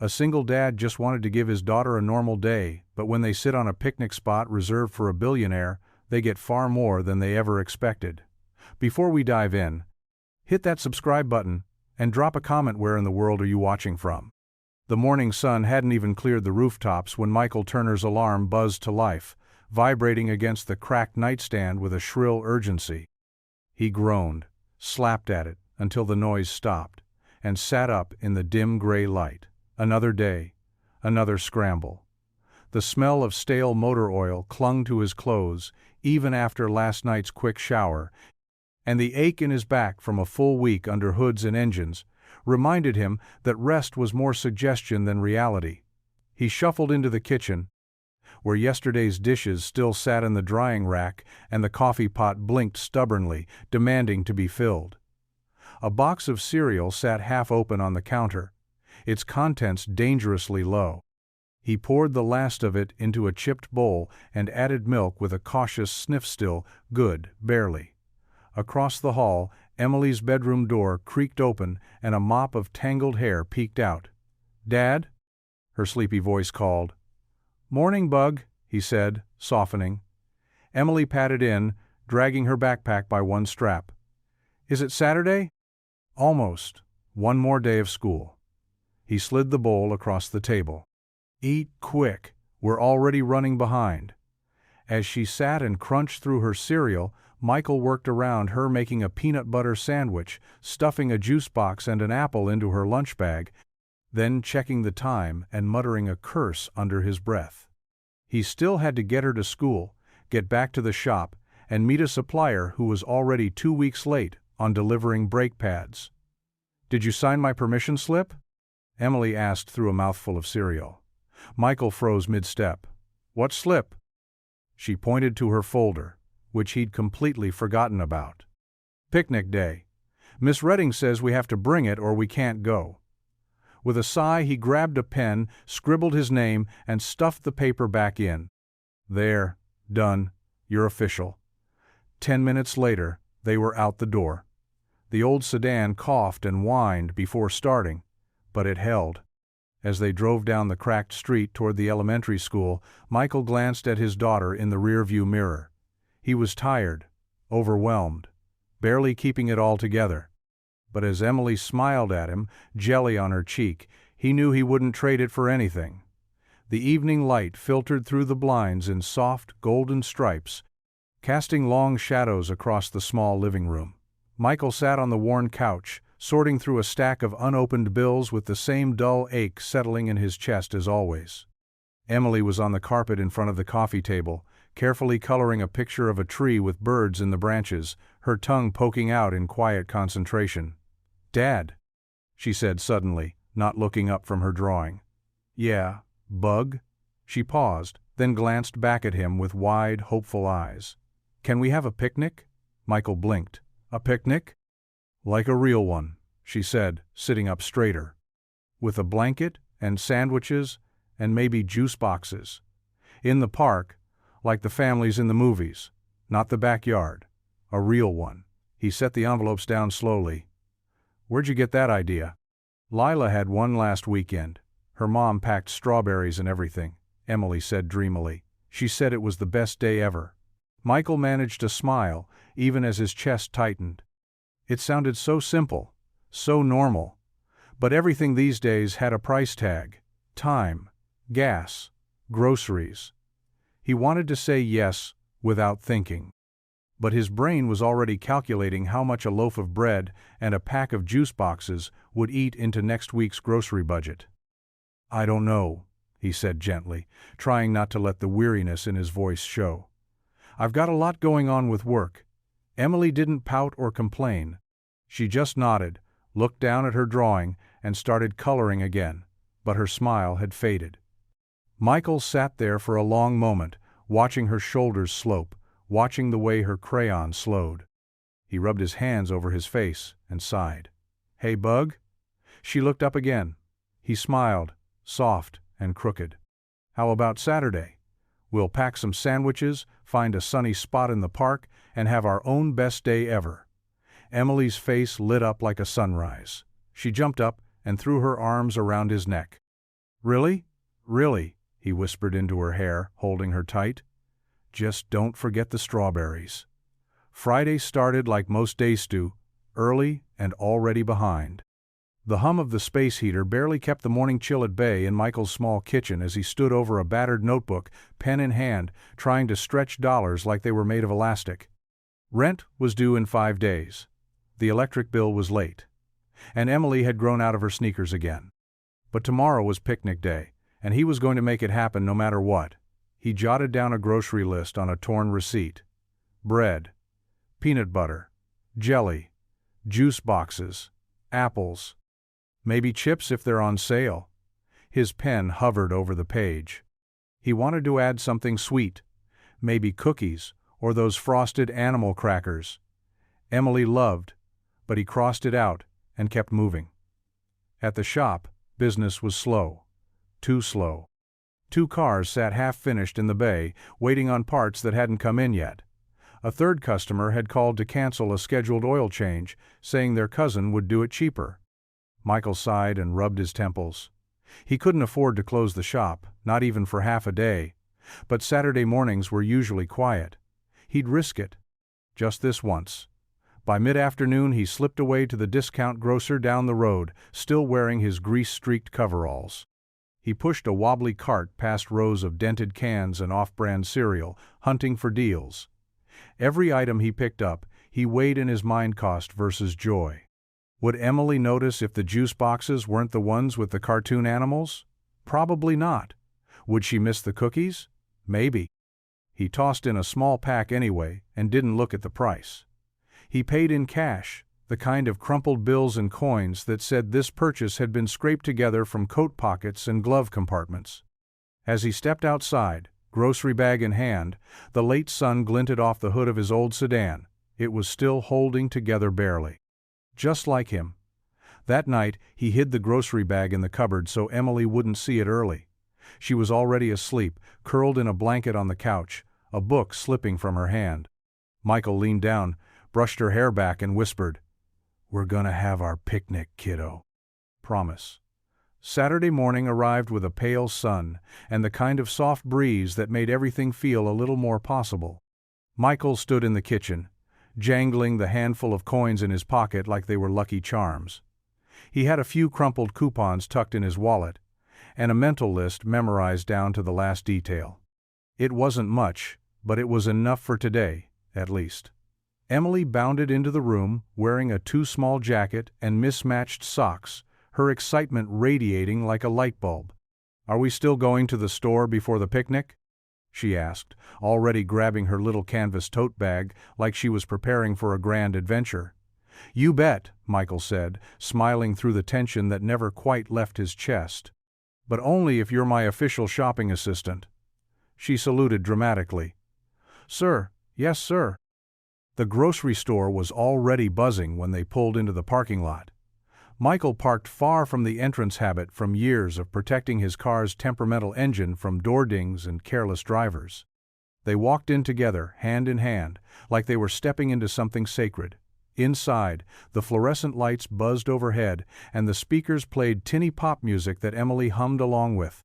A single dad just wanted to give his daughter a normal day, but when they sit on a picnic spot reserved for a billionaire, they get far more than they ever expected. Before we dive in, hit that subscribe button and drop a comment. Where in the world are you watching from? The morning sun hadn't even cleared the rooftops when Michael Turner's alarm buzzed to life, vibrating against the cracked nightstand with a shrill urgency. He groaned, slapped at it until the noise stopped, and sat up in the dim gray light. Another day, another scramble. The smell of stale motor oil clung to his clothes even after last night's quick shower, and the ache in his back from a full week under hoods and engines reminded him that rest was more suggestion than reality. He shuffled into the kitchen, where yesterday's dishes still sat in the drying rack and the coffee pot blinked stubbornly, demanding to be filled. A box of cereal sat half open on the counter, its contents dangerously low. He poured the last of it into a chipped bowl and added milk with a cautious sniff. Still good, barely. Across the hall, Emily's bedroom door creaked open and a mop of tangled hair peeked out. "Dad?" her sleepy voice called. "Morning, Bug," he said, softening. Emily patted in, dragging her backpack by one strap. "Is it Saturday?" "Almost. One more day of school." He slid the bowl across the table. "Eat quick, we're already running behind." As she sat and crunched through her cereal, Michael worked around her, making a peanut butter sandwich, stuffing a juice box and an apple into her lunch bag, then checking the time and muttering a curse under his breath. He still had to get her to school, get back to the shop, and meet a supplier who was already 2 weeks late on delivering brake pads. "Did you sign my permission slip?" Emily asked through a mouthful of cereal. Michael froze mid-step. "What slip?" She pointed to her folder, which he'd completely forgotten about. "Picnic day. Miss Redding says we have to bring it or we can't go." With a sigh, he grabbed a pen, scribbled his name, and stuffed the paper back in. "There, done. You're official." 10 minutes later, they were out the door. The old sedan coughed and whined before starting, but it held. As they drove down the cracked street toward the elementary school, Michael glanced at his daughter in the rearview mirror. He was tired, overwhelmed, barely keeping it all together. But as Emily smiled at him, jelly on her cheek, he knew he wouldn't trade it for anything. The evening light filtered through the blinds in soft, golden stripes, casting long shadows across the small living room. Michael sat on the worn couch, sorting through a stack of unopened bills with the same dull ache settling in his chest as always. Emily was on the carpet in front of the coffee table, carefully coloring a picture of a tree with birds in the branches, her tongue poking out in quiet concentration. "Dad," she said suddenly, not looking up from her drawing. "Yeah, Bug?" She paused, then glanced back at him with wide, hopeful eyes. "Can we have a picnic?" Michael blinked. "A picnic?" "Like a real one," she said, sitting up straighter. "With a blanket and sandwiches and maybe juice boxes. In the park, like the families in the movies, not the backyard. A real one." He set the envelopes down slowly. "Where'd you get that idea?" "Lila had one last weekend. Her mom packed strawberries and everything," Emily said dreamily. "She said it was the best day ever." Michael managed a smile, even as his chest tightened. It sounded so simple, so normal. But everything these days had a price tag. Time, gas, groceries. He wanted to say yes without thinking. But his brain was already calculating how much a loaf of bread and a pack of juice boxes would eat into next week's grocery budget. "I don't know," he said gently, trying not to let the weariness in his voice show. "I've got a lot going on with work." Emily didn't pout or complain. She just nodded, looked down at her drawing, and started coloring again, but her smile had faded. Michael sat there for a long moment, watching her shoulders slope, watching the way her crayon slowed. He rubbed his hands over his face and sighed. "Hey, Bug?" She looked up again. He smiled, soft and crooked. "How about Saturday? We'll pack some sandwiches, find a sunny spot in the park, and have our own best day ever." Emily's face lit up like a sunrise. She jumped up and threw her arms around his neck. Really? Really, he whispered into her hair, holding her tight. Just don't forget the strawberries. Friday started like most days do, early and already behind. The hum of the space heater barely kept the morning chill at bay in Michael's small kitchen as he stood over a battered notebook, pen in hand, trying to stretch dollars like they were made of elastic. Rent was due in 5 days. The electric bill was late. And Emily had grown out of her sneakers again. But tomorrow was picnic day, and he was going to make it happen no matter what. He jotted down a grocery list on a torn receipt. Bread, peanut butter, jelly, juice boxes, apples. Maybe chips if they're on sale. His pen hovered over the page. He wanted to add something sweet. Maybe cookies, or those frosted animal crackers. Emily loved, but he crossed it out and kept moving. At the shop, business was slow. Too slow. 2 cars sat half-finished in the bay, waiting on parts that hadn't come in yet. A third customer had called to cancel a scheduled oil change, saying their cousin would do it cheaper. Michael sighed and rubbed his temples. He couldn't afford to close the shop, not even for half a day. But Saturday mornings were usually quiet. He'd risk it. Just this once. By mid-afternoon he slipped away to the discount grocer down the road, still wearing his grease-streaked coveralls. He pushed a wobbly cart past rows of dented cans and off-brand cereal, hunting for deals. Every item he picked up, he weighed in his mind cost versus joy. Would Emily notice if the juice boxes weren't the ones with the cartoon animals? Probably not. Would she miss the cookies? Maybe. He tossed in a small pack anyway and didn't look at the price. He paid in cash, the kind of crumpled bills and coins that said this purchase had been scraped together from coat pockets and glove compartments. As he stepped outside, grocery bag in hand, the late sun glinted off the hood of his old sedan. It was still holding together barely. Just like him. That night, he hid the grocery bag in the cupboard so Emily wouldn't see it early. She was already asleep, curled in a blanket on the couch, a book slipping from her hand. Michael leaned down, brushed her hair back and whispered, "We're gonna have our picnic, kiddo. Promise." Saturday morning arrived with a pale sun and the kind of soft breeze that made everything feel a little more possible. Michael stood in the kitchen, jangling the handful of coins in his pocket like they were Lucky Charms. He had a few crumpled coupons tucked in his wallet, and a mental list memorized down to the last detail. It wasn't much, but it was enough for today, at least. Emily bounded into the room, wearing a too-small jacket and mismatched socks, her excitement radiating like a light bulb. "Are we still going to the store before the picnic?" she asked, already grabbing her little canvas tote bag like she was preparing for a grand adventure. "You bet," Michael said, smiling through the tension that never quite left his chest. "But only if you're my official shopping assistant." She saluted dramatically. "Sir, yes, sir." The grocery store was already buzzing when they pulled into the parking lot. Michael parked far from the entrance habit from years of protecting his car's temperamental engine from door dings and careless drivers. They walked in together, hand in hand, like they were stepping into something sacred. Inside, the fluorescent lights buzzed overhead, and the speakers played tinny pop music that Emily hummed along with.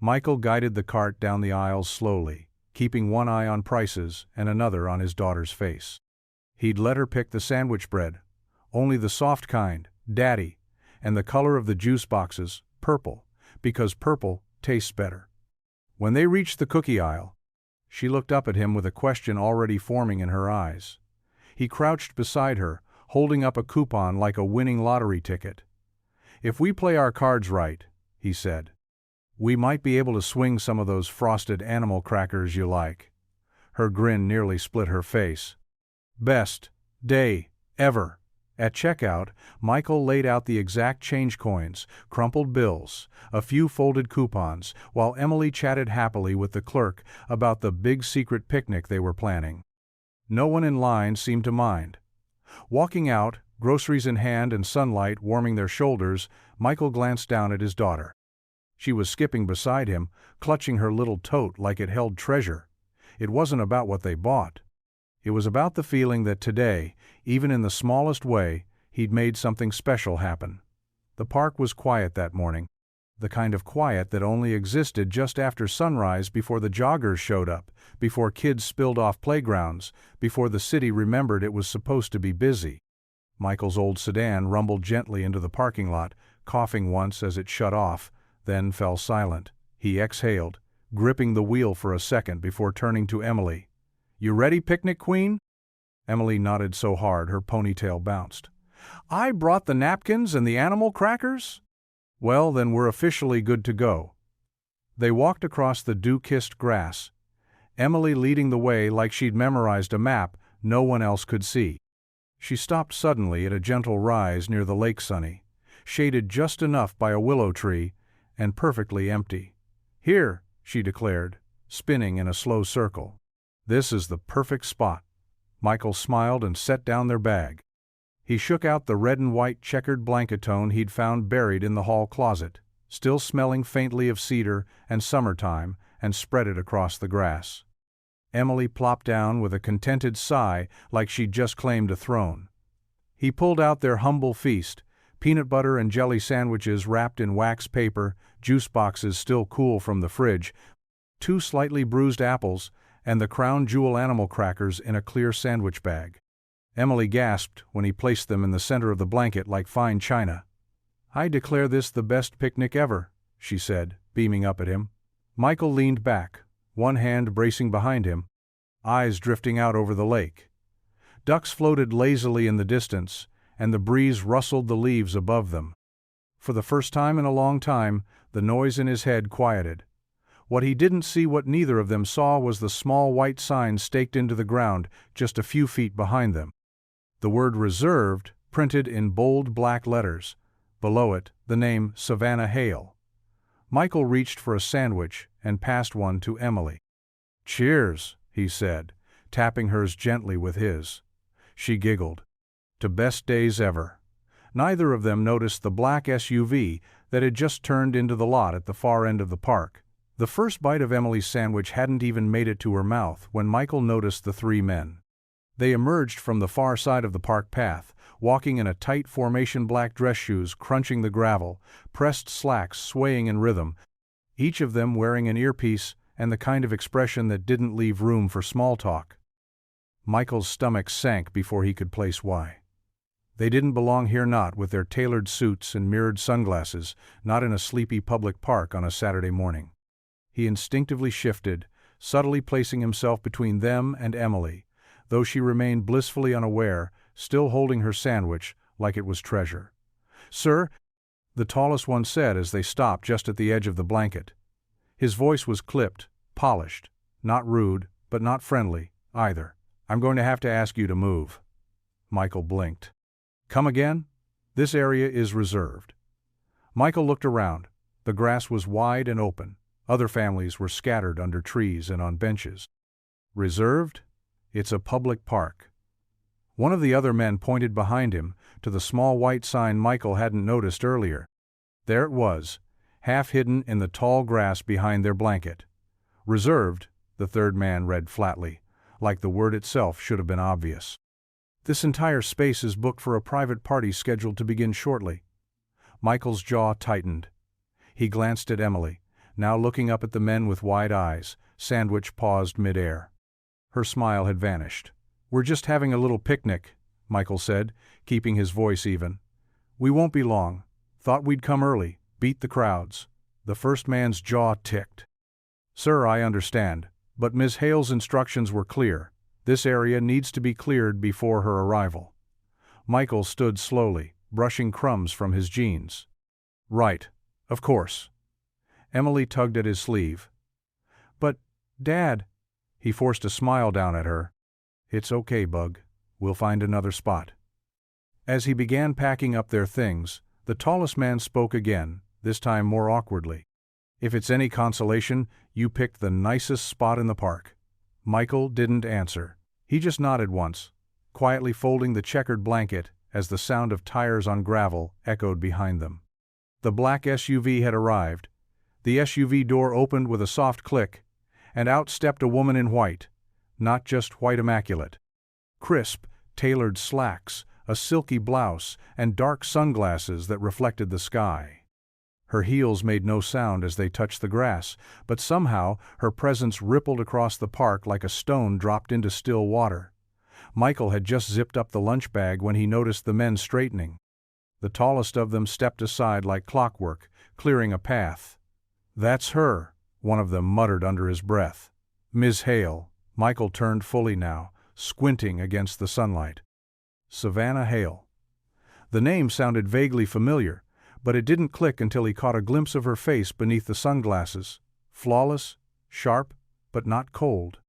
Michael guided the cart down the aisles slowly, keeping one eye on prices and another on his daughter's face. He'd let her pick the sandwich bread, only the soft kind, Daddy, and the color of the juice boxes, purple, because purple tastes better. When they reached the cookie aisle, she looked up at him with a question already forming in her eyes. He crouched beside her, holding up a coupon like a winning lottery ticket. "If we play our cards right," he said, "we might be able to swing some of those frosted animal crackers you like." Her grin nearly split her face. "Best day ever." At checkout, Michael laid out the exact change coins, crumpled bills, a few folded coupons, while Emily chatted happily with the clerk about the big secret picnic they were planning. No one in line seemed to mind. Walking out, groceries in hand and sunlight warming their shoulders, Michael glanced down at his daughter. She was skipping beside him, clutching her little tote like it held treasure. It wasn't about what they bought. It was about the feeling that today, even in the smallest way, he'd made something special happen. The park was quiet that morning. The kind of quiet that only existed just after sunrise, before the joggers showed up, before kids spilled off playgrounds, before the city remembered it was supposed to be busy. Michael's old sedan rumbled gently into the parking lot, coughing once as it shut off, then fell silent. He exhaled, gripping the wheel for a second before turning to Emily. "You ready, picnic queen?" Emily nodded so hard her ponytail bounced. "I brought the napkins and the animal crackers." "Well, then we're officially good to go." They walked across the dew-kissed grass, Emily leading the way like she'd memorized a map no one else could see. She stopped suddenly at a gentle rise near the lake Sunny, shaded just enough by a willow tree, and perfectly empty. "Here," she declared, spinning in a slow circle. "This is the perfect spot." Michael smiled and set down their bag. He shook out the red and white checkered blanketone he'd found buried in the hall closet, still smelling faintly of cedar and summertime, and spread it across the grass. Emily plopped down with a contented sigh like she'd just claimed a throne. He pulled out their humble feast, peanut butter and jelly sandwiches wrapped in wax paper, juice boxes still cool from the fridge, 2 slightly bruised apples, and the crown jewel animal crackers in a clear sandwich bag. Emily gasped when he placed them in the center of the blanket like fine china. "I declare this the best picnic ever," she said, beaming up at him. Michael leaned back, one hand bracing behind him, eyes drifting out over the lake. Ducks floated lazily in the distance, and the breeze rustled the leaves above them. For the first time in a long time, the noise in his head quieted. What he didn't see, what neither of them saw, was the small white sign staked into the ground just a few feet behind them. The word "Reserved" printed in bold black letters. Below it, the name Savannah Hale. Michael reached for a sandwich and passed one to Emily. "Cheers," he said, tapping hers gently with his. She giggled. To best days ever. Neither of them noticed the black SUV that had just turned into the lot at the far end of the park. The first bite of Emily's sandwich hadn't even made it to her mouth when Michael noticed the 3 men. They emerged from the far side of the park path, walking in a tight formation, black dress shoes crunching the gravel, pressed slacks swaying in rhythm, each of them wearing an earpiece and the kind of expression that didn't leave room for small talk. Michael's stomach sank before he could place why. They didn't belong here, not with their tailored suits and mirrored sunglasses, not in a sleepy public park on a Saturday morning. He instinctively shifted, subtly placing himself between them and Emily, though she remained blissfully unaware, still holding her sandwich like it was treasure. "Sir," the tallest one said as they stopped just at the edge of the blanket. His voice was clipped, polished, not rude, but not friendly, either. "I'm going to have to ask you to move." Michael blinked. "Come again?" "This area is reserved." Michael looked around. The grass was wide and open. Other families were scattered under trees and on benches. "Reserved? It's a public park." One of the other men pointed behind him to the small white sign Michael hadn't noticed earlier. There it was, half hidden in the tall grass behind their blanket. "Reserved," the third man read flatly, like the word itself should have been obvious. "This entire space is booked for a private party scheduled to begin shortly." Michael's jaw tightened. He glanced at Emily, now looking up at the men with wide eyes, sandwich paused midair. Her smile had vanished. "We're just having a little picnic," Michael said, keeping his voice even. "We won't be long. Thought we'd come early, beat the crowds." The first man's jaw ticked. "Sir, I understand, but Ms. Hale's instructions were clear. This area needs to be cleared before her arrival." Michael stood slowly, brushing crumbs from his jeans. "Right, of course." Emily tugged at his sleeve. "But, Dad," he forced a smile down at her. "It's okay, Bug. We'll find another spot." As he began packing up their things, the tallest man spoke again, this time more awkwardly. "If it's any consolation, you picked the nicest spot in the park." Michael didn't answer. He just nodded once, quietly folding the checkered blanket as the sound of tires on gravel echoed behind them. The black SUV had arrived. The SUV door opened with a soft click, and out stepped a woman in white, not just white immaculate. Crisp, tailored slacks, a silky blouse, and dark sunglasses that reflected the sky. Her heels made no sound as they touched the grass, but somehow her presence rippled across the park like a stone dropped into still water. Michael had just zipped up the lunch bag when he noticed the men straightening. The tallest of them stepped aside like clockwork, clearing a path. "That's her," one of them muttered under his breath. "Ms. Hale." Michael turned fully now, squinting against the sunlight. Savannah Hale. The name sounded vaguely familiar, but it didn't click until he caught a glimpse of her face beneath the sunglasses, flawless, sharp, but not cold.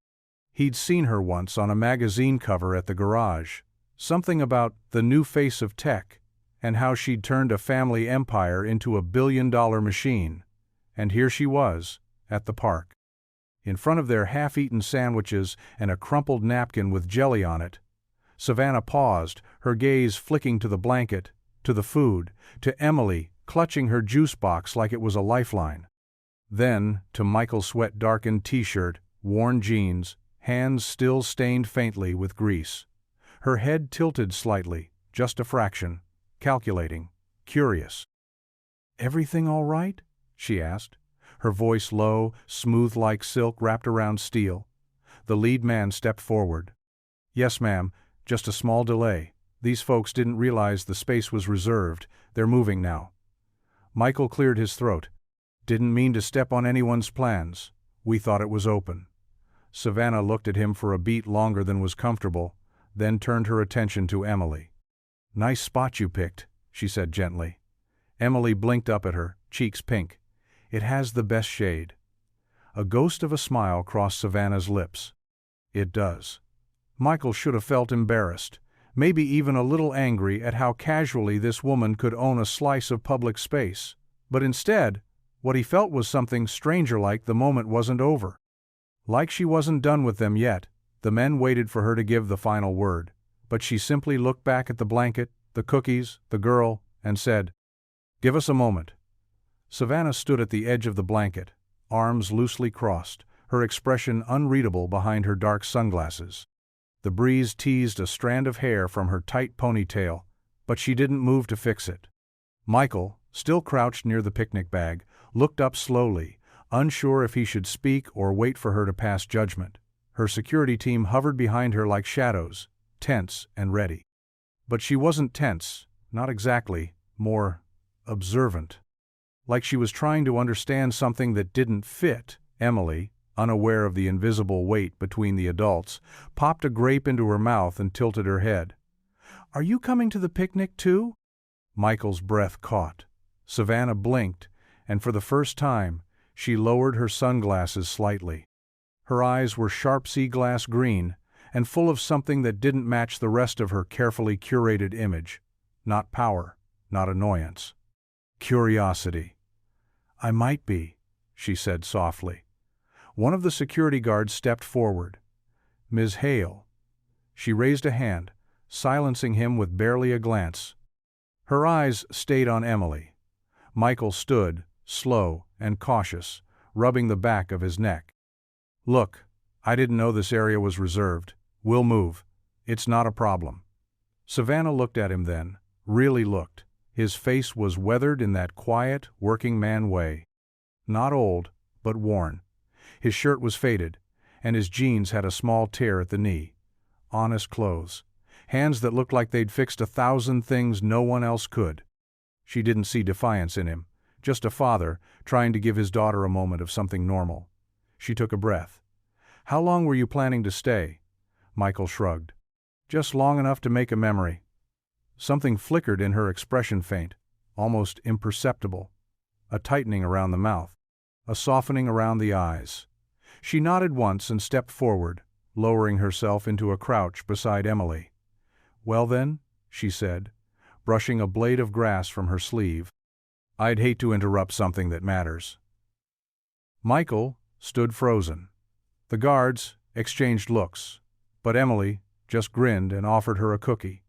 He'd seen her once on a magazine cover at the garage, something about the new face of tech, and how she'd turned a family empire into a billion-dollar machine. And here she was, at the park. In front of their half-eaten sandwiches and a crumpled napkin with jelly on it, Savannah paused, her gaze flicking to the blanket, to the food, to Emily, clutching her juice box like it was a lifeline. Then, to Michael's sweat-darkened t-shirt, worn jeans, hands still stained faintly with grease. Her head tilted slightly, just a fraction, calculating, curious. "Everything all right?" she asked, her voice low, smooth like silk wrapped around steel. The lead man stepped forward. "Yes, ma'am, just a small delay. These folks didn't realize the space was reserved. They're moving now." Michael cleared his throat. "Didn't mean to step on anyone's plans. We thought it was open." Savannah looked at him for a beat longer than was comfortable, then turned her attention to Emily. "Nice spot you picked," she said gently. Emily blinked up at her, cheeks pink. "It has the best shade." A ghost of a smile crossed Savannah's lips. "It does." Michael should have felt embarrassed, maybe even a little angry at how casually this woman could own a slice of public space. But instead, what he felt was something stranger, like the moment wasn't over. Like she wasn't done with them yet. The men waited for her to give the final word, but she simply looked back at the blanket, the cookies, the girl, and said, "Give us a moment." Savannah stood at the edge of the blanket, arms loosely crossed, her expression unreadable behind her dark sunglasses. The breeze teased a strand of hair from her tight ponytail, but she didn't move to fix it. Michael, still crouched near the picnic bag, looked up slowly, unsure if he should speak or wait for her to pass judgment. Her security team hovered behind her like shadows, tense and ready. But she wasn't tense, not exactly, more observant. Like she was trying to understand something that didn't fit. Emily, unaware of the invisible weight between the adults, popped a grape into her mouth and tilted her head. "Are you coming to the picnic too?" Michael's breath caught. Savannah blinked, and for the first time, she lowered her sunglasses slightly. Her eyes were sharp sea glass green, and full of something that didn't match the rest of her carefully curated image. Not power, not annoyance. Curiosity. "I might be," she said softly. One of the security guards stepped forward. "Ms. Hale." She raised a hand, silencing him with barely a glance. Her eyes stayed on Emily. Michael stood, slow and cautious, rubbing the back of his neck. "Look, I didn't know this area was reserved. We'll move. It's not a problem." Savannah looked at him then, really looked. His face was weathered in that quiet, working man way. Not old, but worn. His shirt was faded, and his jeans had a small tear at the knee. Honest clothes. Hands that looked like they'd fixed 1,000 things no one else could. She didn't see defiance in him, just a father trying to give his daughter a moment of something normal. She took a breath. "How long were you planning to stay?" Michael shrugged. "Just long enough to make a memory." Something flickered in her expression, faint, almost imperceptible. A tightening around the mouth, a softening around the eyes. She nodded once and stepped forward, lowering herself into a crouch beside Emily. "Well then," she said, brushing a blade of grass from her sleeve, "I'd hate to interrupt something that matters." Michael stood frozen. The guards exchanged looks, but Emily just grinned and offered her a cookie.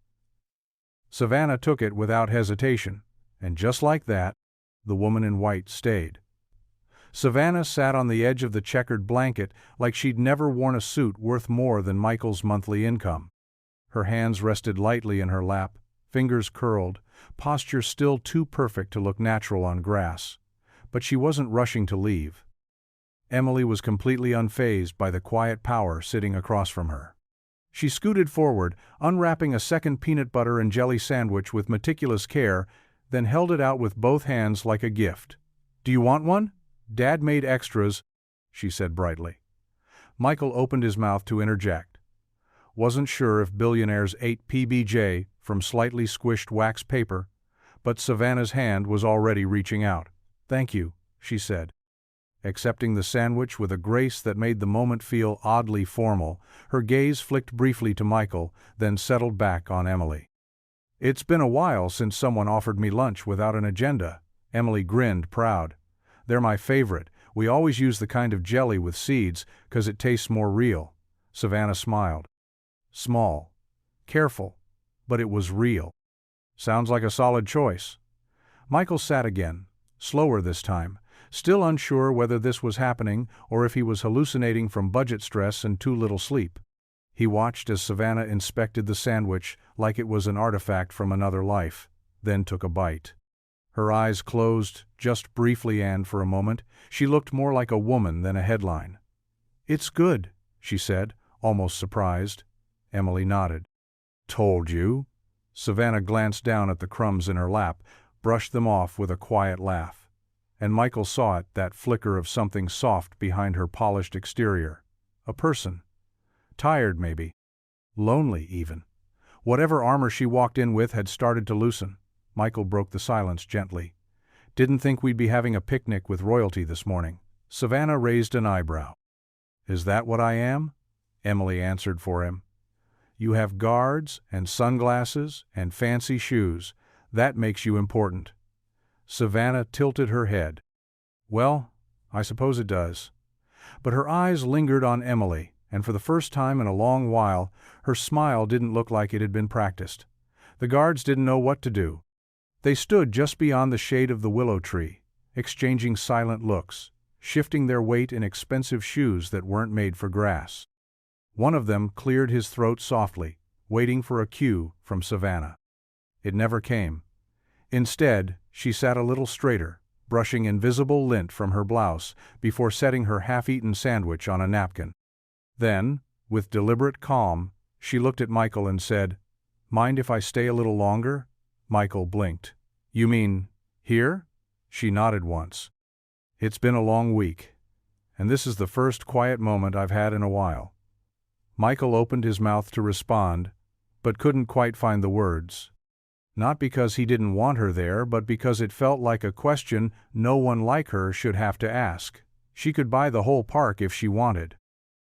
Savannah took it without hesitation, and just like that, the woman in white stayed. Savannah sat on the edge of the checkered blanket like she'd never worn a suit worth more than Michael's monthly income. Her hands rested lightly in her lap, fingers curled, posture still too perfect to look natural on grass. But she wasn't rushing to leave. Emily was completely unfazed by the quiet power sitting across from her. She scooted forward, unwrapping a second peanut butter and jelly sandwich with meticulous care, then held it out with both hands like a gift. "Do you want one? Dad made extras," she said brightly. Michael opened his mouth to interject. Wasn't sure if Billionaire's ate PBJ from slightly squished wax paper, but Savannah's hand was already reaching out. "Thank you," she said. Accepting the sandwich with a grace that made the moment feel oddly formal, her gaze flicked briefly to Michael, then settled back on Emily. "It's been a while since someone offered me lunch without an agenda." Emily grinned, proud. "They're my favorite. We always use the kind of jelly with seeds, 'cause it tastes more real." Savannah smiled. Small. Careful. But it was real. "Sounds like a solid choice." Michael sat again, slower this time, still unsure whether this was happening or if he was hallucinating from budget stress and too little sleep. He watched as Savannah inspected the sandwich like it was an artifact from another life, then took a bite. Her eyes closed, just briefly, and for a moment, she looked more like a woman than a headline. "It's good," she said, almost surprised. Emily nodded. "Told you." Savannah glanced down at the crumbs in her lap, brushed them off with a quiet laugh. And Michael saw it, that flicker of something soft behind her polished exterior. A person. Tired, maybe. Lonely, even. Whatever armor she walked in with had started to loosen. Michael broke the silence gently. "Didn't think we'd be having a picnic with royalty this morning." Savannah raised an eyebrow. "Is that what I am?" Emily answered for him. "You have guards and sunglasses and fancy shoes. That makes you important." Savannah tilted her head. "Well, I suppose it does." But her eyes lingered on Emily, and for the first time in a long while, her smile didn't look like it had been practiced. The guards didn't know what to do. They stood just beyond the shade of the willow tree, exchanging silent looks, shifting their weight in expensive shoes that weren't made for grass. One of them cleared his throat softly, waiting for a cue from Savannah. It never came. Instead, she sat a little straighter, brushing invisible lint from her blouse before setting her half-eaten sandwich on a napkin. Then, with deliberate calm, she looked at Michael and said, "Mind if I stay a little longer?" Michael blinked. "You mean, here?" She nodded once. "It's been a long week, and this is the first quiet moment I've had in a while." Michael opened his mouth to respond, but couldn't quite find the words. Not because he didn't want her there, but because it felt like a question no one like her should have to ask. She could buy the whole park if she wanted.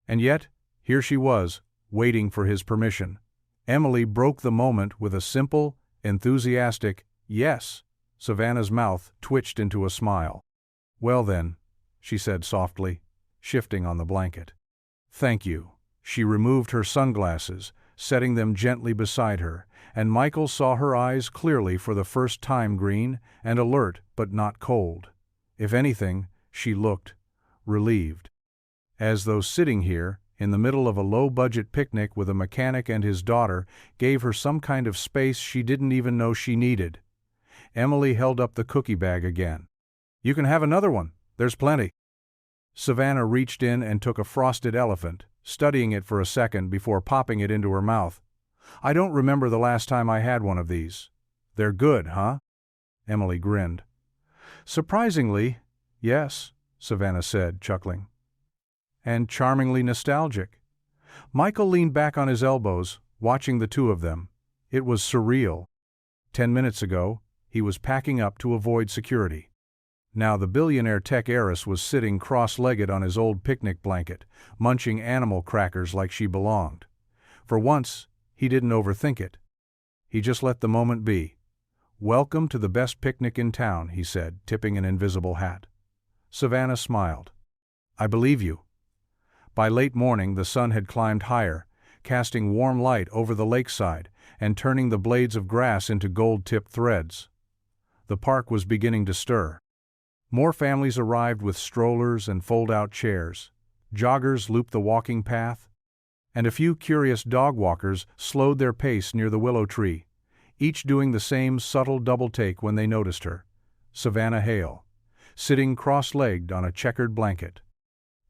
And yet, here she was, waiting for his permission. Emily broke the moment with a simple, enthusiastic, "Yes." Savannah's mouth twitched into a smile. "Well then," she said softly, shifting on the blanket. "Thank you." She removed her sunglasses, setting them gently beside her, and Michael saw her eyes clearly for the first time, green and alert but not cold. If anything, she looked relieved. As though sitting here, in the middle of a low-budget picnic with a mechanic and his daughter, gave her some kind of space she didn't even know she needed. Emily held up the cookie bag again. "You can have another one. There's plenty." Savannah reached in and took a frosted elephant, studying it for a second before popping it into her mouth. "I don't remember the last time I had one of these." "They're good, huh?" Emily grinned. "Surprisingly, yes," Savannah said, chuckling. "And charmingly nostalgic." Michael leaned back on his elbows, watching the two of them. It was surreal. 10 minutes ago, he was packing up to avoid security. Now the billionaire tech heiress was sitting cross-legged on his old picnic blanket, munching animal crackers like she belonged. For once, he didn't overthink it. He just let the moment be. "Welcome to the best picnic in town," he said, tipping an invisible hat. Savannah smiled. "I believe you." By late morning, the sun had climbed higher, casting warm light over the lakeside and turning the blades of grass into gold-tipped threads. The park was beginning to stir. More families arrived with strollers and fold-out chairs. Joggers looped the walking path, and a few curious dog walkers slowed their pace near the willow tree, each doing the same subtle double-take when they noticed her. Savannah Hale, sitting cross-legged on a checkered blanket,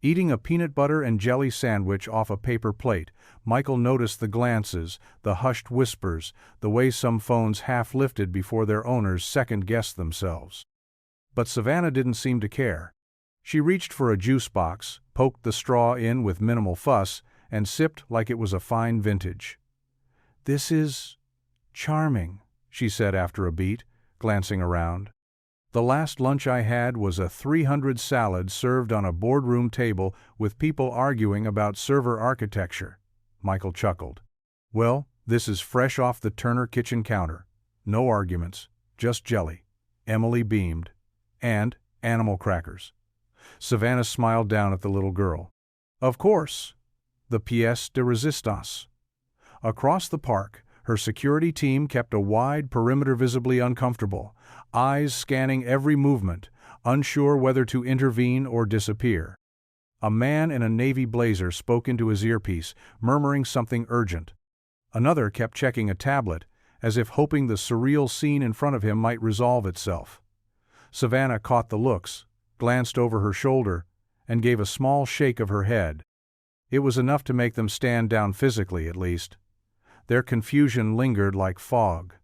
eating a peanut butter and jelly sandwich off a paper plate. Michael noticed the glances, the hushed whispers, the way some phones half lifted before their owners second-guessed themselves. But Savannah didn't seem to care. She reached for a juice box, poked the straw in with minimal fuss, and sipped like it was a fine vintage. "This is charming," she said after a beat, glancing around. "The last lunch I had was a 300 salad served on a boardroom table with people arguing about server architecture." Michael chuckled. "Well, this is fresh off the Turner kitchen counter. No arguments, just jelly." Emily beamed. "And animal crackers." Savannah smiled down at the little girl. "Of course. The pièce de résistance." Across the park, her security team kept a wide perimeter, visibly uncomfortable, eyes scanning every movement, unsure whether to intervene or disappear. A man in a navy blazer spoke into his earpiece, murmuring something urgent. Another kept checking a tablet, as if hoping the surreal scene in front of him might resolve itself. Savannah caught the looks, glanced over her shoulder, and gave a small shake of her head. It was enough to make them stand down physically, at least. Their confusion lingered like fog.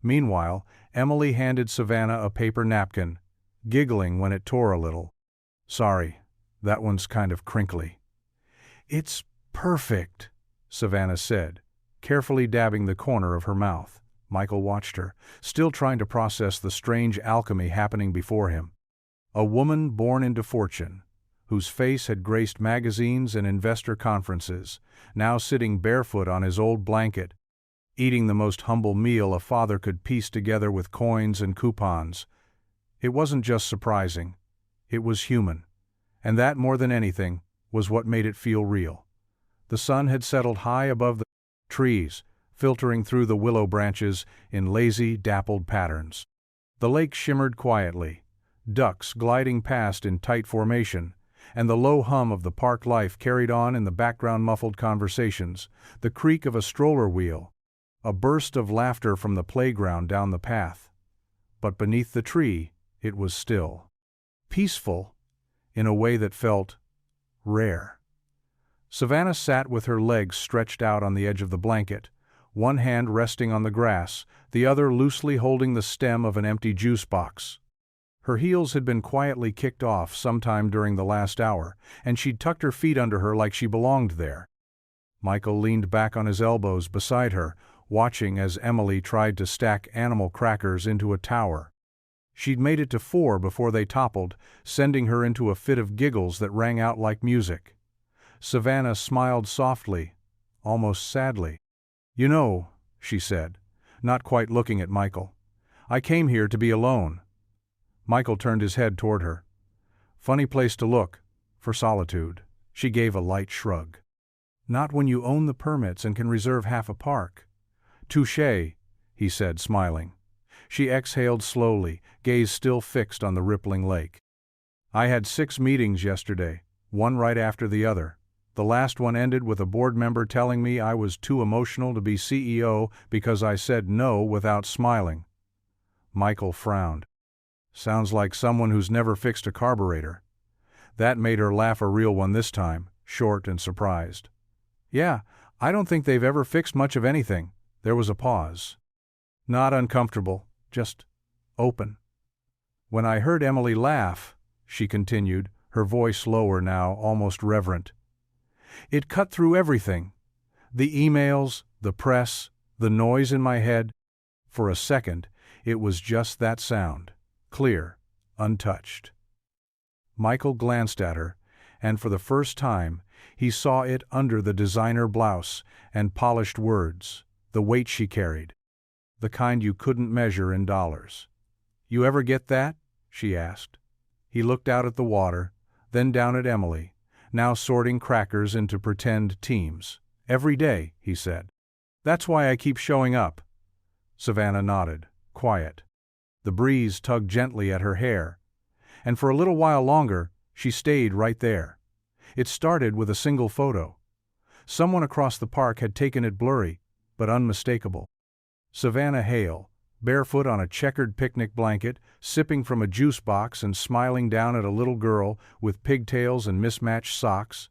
Meanwhile, Emily handed Savannah a paper napkin, giggling when it tore a little. "Sorry, that one's kind of crinkly." "It's perfect," Savannah said, carefully dabbing the corner of her mouth. Michael watched her, still trying to process the strange alchemy happening before him. A woman born into fortune, whose face had graced magazines and investor conferences, now sitting barefoot on his old blanket, eating the most humble meal a father could piece together with coins and coupons. It wasn't just surprising, it was human. And that, more than anything, was what made it feel real. The sun had settled high above the trees, filtering through the willow branches in lazy, dappled patterns. The lake shimmered quietly, ducks gliding past in tight formation, and the low hum of the park life carried on in the background. Muffled conversations, the creak of a stroller wheel, a burst of laughter from the playground down the path. But beneath the tree, it was still. Peaceful, in a way that felt rare. Savannah sat with her legs stretched out on the edge of the blanket, one hand resting on the grass, the other loosely holding the stem of an empty juice box. Her heels had been quietly kicked off sometime during the last hour, and she'd tucked her feet under her like she belonged there. Michael leaned back on his elbows beside her, watching as Emily tried to stack animal crackers into a tower. She'd made it to 4 before they toppled, sending her into a fit of giggles that rang out like music. Savannah smiled softly, almost sadly. "You know," she said, not quite looking at Michael, "I came here to be alone." Michael turned his head toward her. "Funny place to look, for solitude." She gave a light shrug. "Not when you own the permits and can reserve half a park." "Touché," he said, smiling. She exhaled slowly, gaze still fixed on the rippling lake. "I had 6 meetings yesterday, one right after the other. The last one ended with a board member telling me I was too emotional to be CEO because I said no without smiling." Michael frowned. "Sounds like someone who's never fixed a carburetor." That made her laugh, a real one this time, short and surprised. "Yeah, I don't think they've ever fixed much of anything." There was a pause. "Not uncomfortable, just open." "When I heard Emily laugh," she continued, her voice lower now, almost reverent, "it cut through everything. The emails, the press, the noise in my head. For a second, it was just that sound, clear, untouched." Michael glanced at her, and for the first time, he saw it under the designer blouse and polished words, the weight she carried. The kind you couldn't measure in dollars. "You ever get that?" she asked. He looked out at the water, then down at Emily, now sorting crackers into pretend teams. "Every day," he said. "That's why I keep showing up." Savannah nodded, quiet. The breeze tugged gently at her hair, and for a little while longer, she stayed right there. It started with a single photo. Someone across the park had taken it, blurry, but unmistakable. Savannah Hale, barefoot on a checkered picnic blanket, sipping from a juice box and smiling down at a little girl with pigtails and mismatched socks.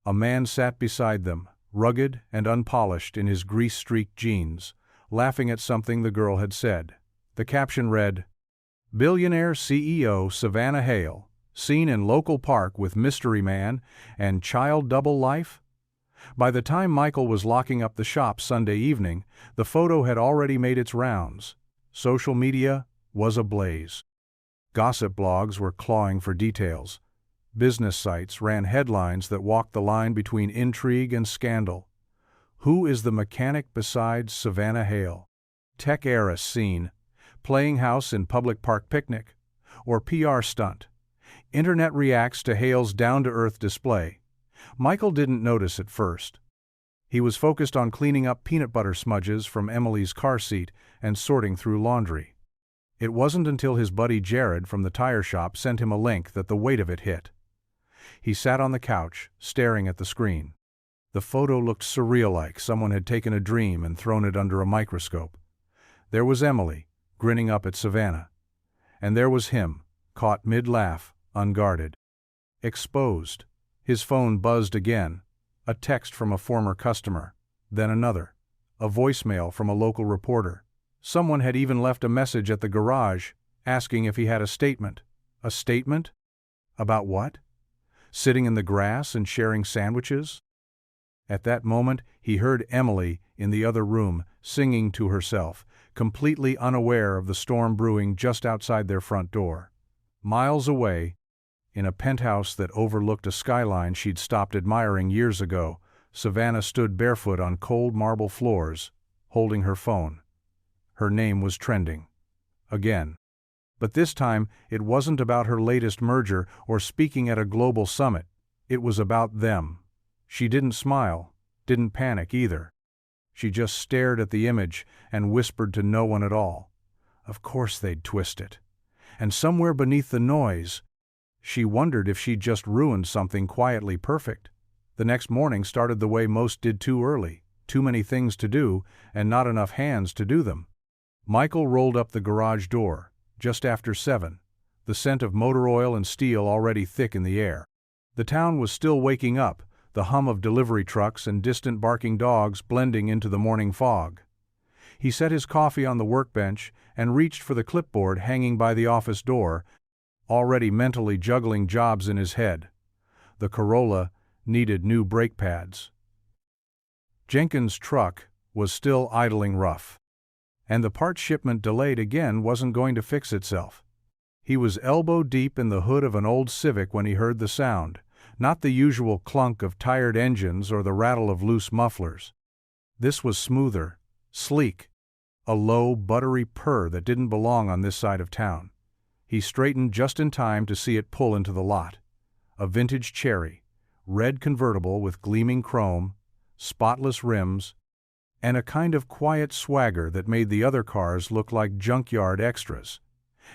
A man sat beside them, rugged and unpolished in his grease-streaked jeans, laughing at something the girl had said. The caption read, "Billionaire CEO Savannah Hale, seen in local park with mystery man and child double life?" By the time Michael was locking up the shop Sunday evening, the photo had already made its rounds. Social media was ablaze. Gossip blogs were clawing for details. Business sites ran headlines that walked the line between intrigue and scandal. Who is the mechanic besides Savannah Hale? Tech heiress seen, playing house in public park picnic, or PR stunt? Internet reacts to Hale's down-to-earth display. Michael didn't notice at first. He was focused on cleaning up peanut butter smudges from Emily's car seat and sorting through laundry. It wasn't until his buddy Jared from the tire shop sent him a link that the weight of it hit. He sat on the couch, staring at the screen. The photo looked surreal, like someone had taken a dream and thrown it under a microscope. There was Emily, grinning up at Savannah. And there was him, caught mid-laugh, unguarded. Exposed. His phone buzzed again. A text from a former customer. Then another. A voicemail from a local reporter. Someone had even left a message at the garage, asking if he had a statement. A statement? About what? Sitting in the grass and sharing sandwiches? At that moment, he heard Emily, in the other room, singing to herself, completely unaware of the storm brewing just outside their front door. Miles away, in a penthouse that overlooked a skyline she'd stopped admiring years ago, Savannah stood barefoot on cold marble floors, holding her phone. Her name was trending. Again. But this time, it wasn't about her latest merger or speaking at a global summit. It was about them. She didn't smile, didn't panic either. She just stared at the image and whispered to no one at all. Of course they'd twist it. And somewhere beneath the noise, she wondered if she'd just ruined something quietly perfect. The next morning started the way most did, too early, too many things to do, and not enough hands to do them. Michael rolled up the garage door, just after 7, the scent of motor oil and steel already thick in the air. The town was still waking up, the hum of delivery trucks and distant barking dogs blending into the morning fog. He set his coffee on the workbench and reached for the clipboard hanging by the office door, already mentally juggling jobs in his head. The Corolla needed new brake pads. Jenkins' truck was still idling rough. And the part shipment delayed again wasn't going to fix itself. He was elbow deep in the hood of an old Civic when he heard the sound, not the usual clunk of tired engines or the rattle of loose mufflers. This was smoother, sleek, a low, buttery purr that didn't belong on this side of town. He straightened just in time to see it pull into the lot. A vintage Cherry, red convertible with gleaming chrome, spotless rims, and a kind of quiet swagger that made the other cars look like junkyard extras.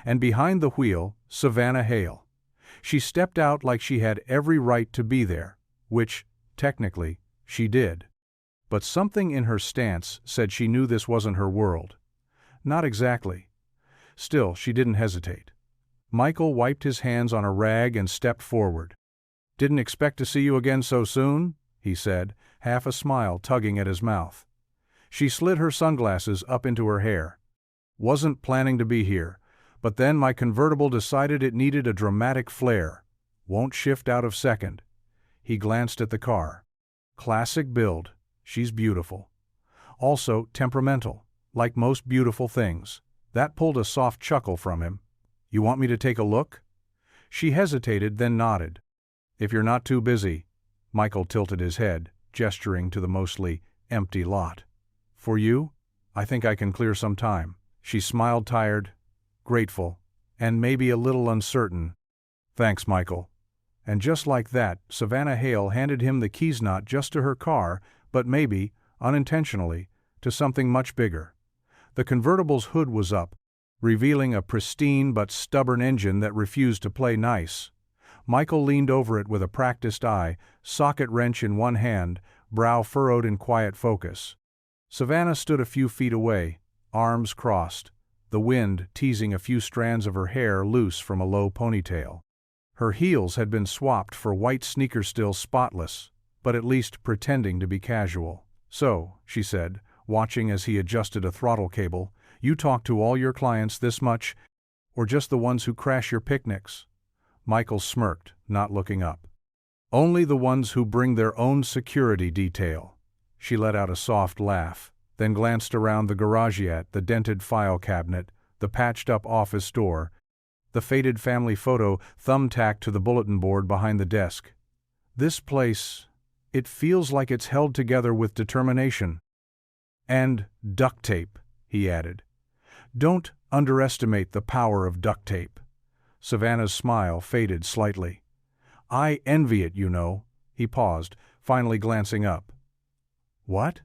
And behind the wheel, Savannah Hale. She stepped out like she had every right to be there, which, technically, she did. But something in her stance said she knew this wasn't her world. Not exactly. Still, she didn't hesitate. Michael wiped his hands on a rag and stepped forward. "Didn't expect to see you again so soon," he said, half a smile tugging at his mouth. She slid her sunglasses up into her hair. "Wasn't planning to be here, but then my convertible decided it needed a dramatic flair. Won't shift out of second." He glanced at the car. Classic build. She's beautiful. Also temperamental, like most beautiful things. That pulled a soft chuckle from him. "You want me to take a look?" She hesitated, then nodded. "If you're not too busy." Michael tilted his head, gesturing to the mostly empty lot. "For you? I think I can clear some time." She smiled, tired, grateful, and maybe a little uncertain. "Thanks, Michael." And just like that, Savannah Hale handed him the keys, not just to her car, but maybe, unintentionally, to something much bigger. The convertible's hood was up, revealing a pristine but stubborn engine that refused to play nice. Michael leaned over it with a practiced eye, socket wrench in one hand, brow furrowed in quiet focus. Savannah stood a few feet away, arms crossed, the wind teasing a few strands of her hair loose from a low ponytail. Her heels had been swapped for white sneakers, still spotless, but at least pretending to be casual. "So," she said, watching as he adjusted a throttle cable, "you talk to all your clients this much, or just the ones who crash your picnics?" Michael smirked, not looking up. "Only the ones who bring their own security detail." She let out a soft laugh, then glanced around the garagette, the dented file cabinet, the patched-up office door, the faded family photo thumbtacked to the bulletin board behind the desk. "This place, it feels like it's held together with determination. And duct tape," he added. "Don't underestimate the power of duct tape." Savannah's smile faded slightly. "I envy it, you know." He paused, finally glancing up. "What?"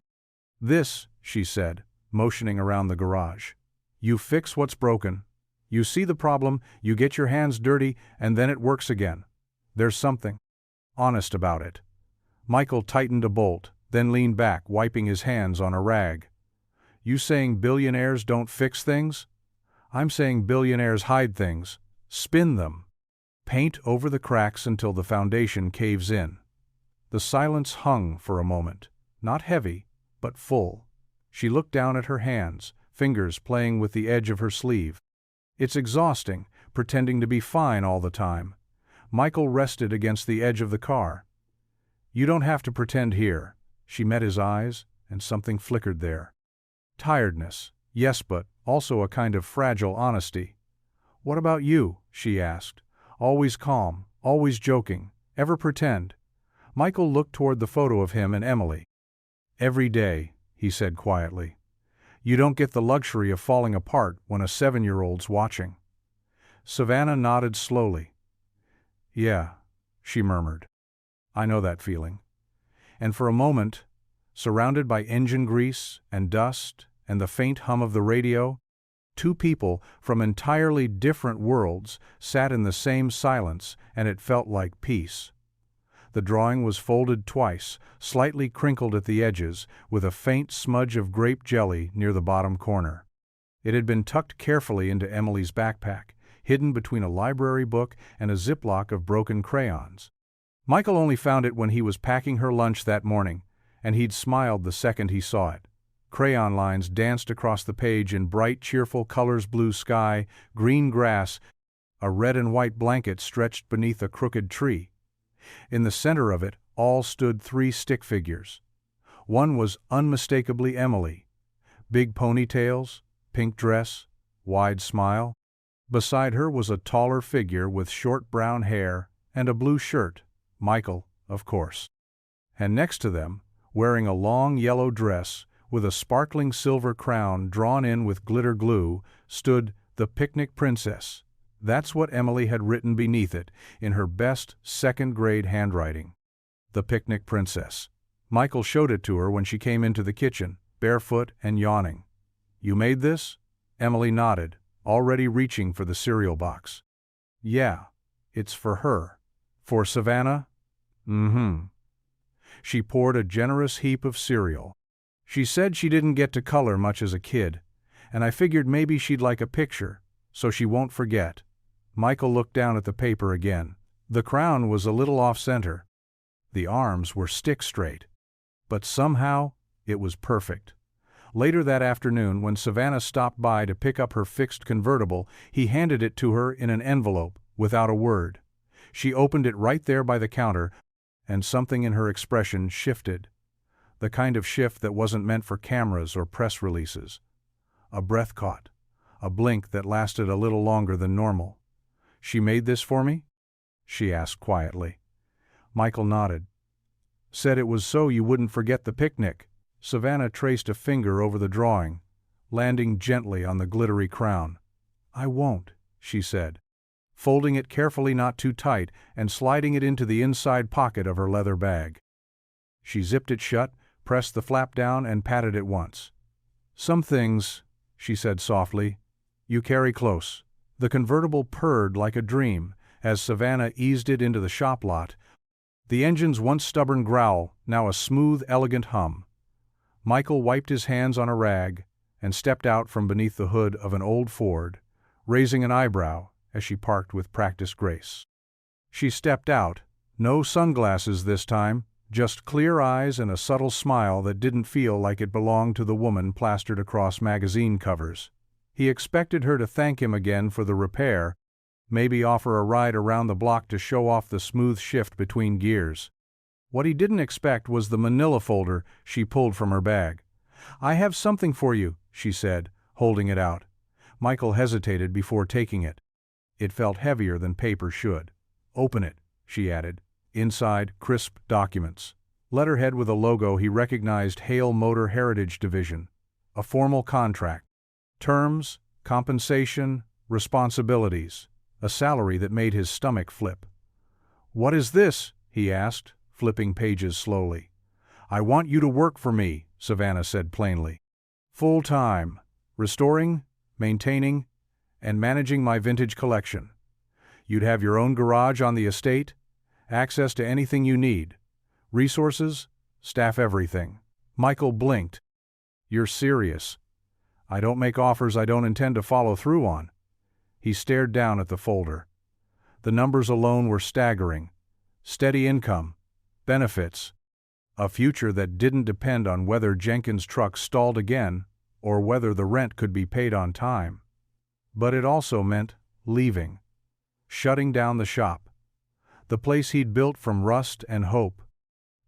"This," she said, motioning around the garage. "You fix what's broken. You see the problem, you get your hands dirty, and then it works again. There's something honest about it." Michael tightened a bolt, then leaned back, wiping his hands on a rag. "You saying billionaires don't fix things?" "I'm saying billionaires hide things, spin them, paint over the cracks until the foundation caves in." The silence hung for a moment, not heavy, but full. She looked down at her hands, fingers playing with the edge of her sleeve. "It's exhausting, pretending to be fine all the time." Michael rested against the edge of the car. "You don't have to pretend here." She met his eyes, and something flickered there. Tiredness, yes, but also a kind of fragile honesty. "What about you?" she asked. "Always calm, always joking, ever pretend?" Michael looked toward the photo of him and Emily. "Every day," he said quietly. "You don't get the luxury of falling apart when a 7-year-old's watching." Savannah nodded slowly. "Yeah," she murmured. "I know that feeling." And for a moment, surrounded by engine grease and dust and the faint hum of the radio, two people from entirely different worlds sat in the same silence, and it felt like peace. The drawing was folded twice, slightly crinkled at the edges, with a faint smudge of grape jelly near the bottom corner. It had been tucked carefully into Emily's backpack, hidden between a library book and a ziplock of broken crayons. Michael only found it when he was packing her lunch that morning, and he'd smiled the second he saw it. Crayon lines danced across the page in bright, cheerful colors: blue sky, green grass, a red and white blanket stretched beneath a crooked tree. In the center of it all stood 3 stick figures. One was unmistakably Emily. Big ponytails, pink dress, wide smile. Beside her was a taller figure with short brown hair and a blue shirt, Michael, of course. And next to them, wearing a long yellow dress with a sparkling silver crown drawn in with glitter glue, stood the picnic princess. That's what Emily had written beneath it, in her best second-grade handwriting. The picnic princess. Michael showed it to her when she came into the kitchen, barefoot and yawning. "You made this?" Emily nodded, already reaching for the cereal box. "Yeah, it's for her." "For Savannah?" "Mm-hmm." She poured a generous heap of cereal. "She said she didn't get to color much as a kid, and I figured maybe she'd like a picture, so she won't forget." Michael looked down at the paper again. The crown was a little off-center. The arms were stick-straight. But somehow, it was perfect. Later that afternoon, when Savannah stopped by to pick up her fixed convertible, he handed it to her in an envelope, without a word. She opened it right there by the counter, and something in her expression shifted. The kind of shift that wasn't meant for cameras or press releases. A breath caught. A blink that lasted a little longer than normal. "She made this for me?" she asked quietly. Michael nodded. "Said it was so you wouldn't forget the picnic." Savannah traced a finger over the drawing, landing gently on the glittery crown. "I won't," she said, folding it carefully, not too tight, and sliding it into the inside pocket of her leather bag. She zipped it shut, pressed the flap down, and patted it once. "Some things," she said softly, "you carry close." The convertible purred like a dream as Savannah eased it into the shop lot, the engine's once stubborn growl now a smooth, elegant hum. Michael wiped his hands on a rag and stepped out from beneath the hood of an old Ford, raising an eyebrow as she parked with practiced grace. She stepped out, no sunglasses this time, just clear eyes and a subtle smile that didn't feel like it belonged to the woman plastered across magazine covers. He expected her to thank him again for the repair, maybe offer a ride around the block to show off the smooth shift between gears. What he didn't expect was the manila folder she pulled from her bag. "I have something for you," she said, holding it out. Michael hesitated before taking it. It felt heavier than paper should. "Open it," she added. Inside, crisp documents. Letterhead with a logo he recognized: Hale Motor Heritage Division. A formal contract. Terms, compensation, responsibilities. A salary that made his stomach flip. "What is this?" he asked, flipping pages slowly. "I want you to work for me," Savannah said plainly. "Full-time. Restoring, maintaining, and managing my vintage collection. You'd have your own garage on the estate, access to anything you need. Resources, staff, everything." Michael blinked. "You're serious?" "I don't make offers I don't intend to follow through on." He stared down at the folder. The numbers alone were staggering. Steady income, benefits, a future that didn't depend on whether Jenkins' truck stalled again or whether the rent could be paid on time. But it also meant leaving. Shutting down the shop. The place he'd built from rust and hope.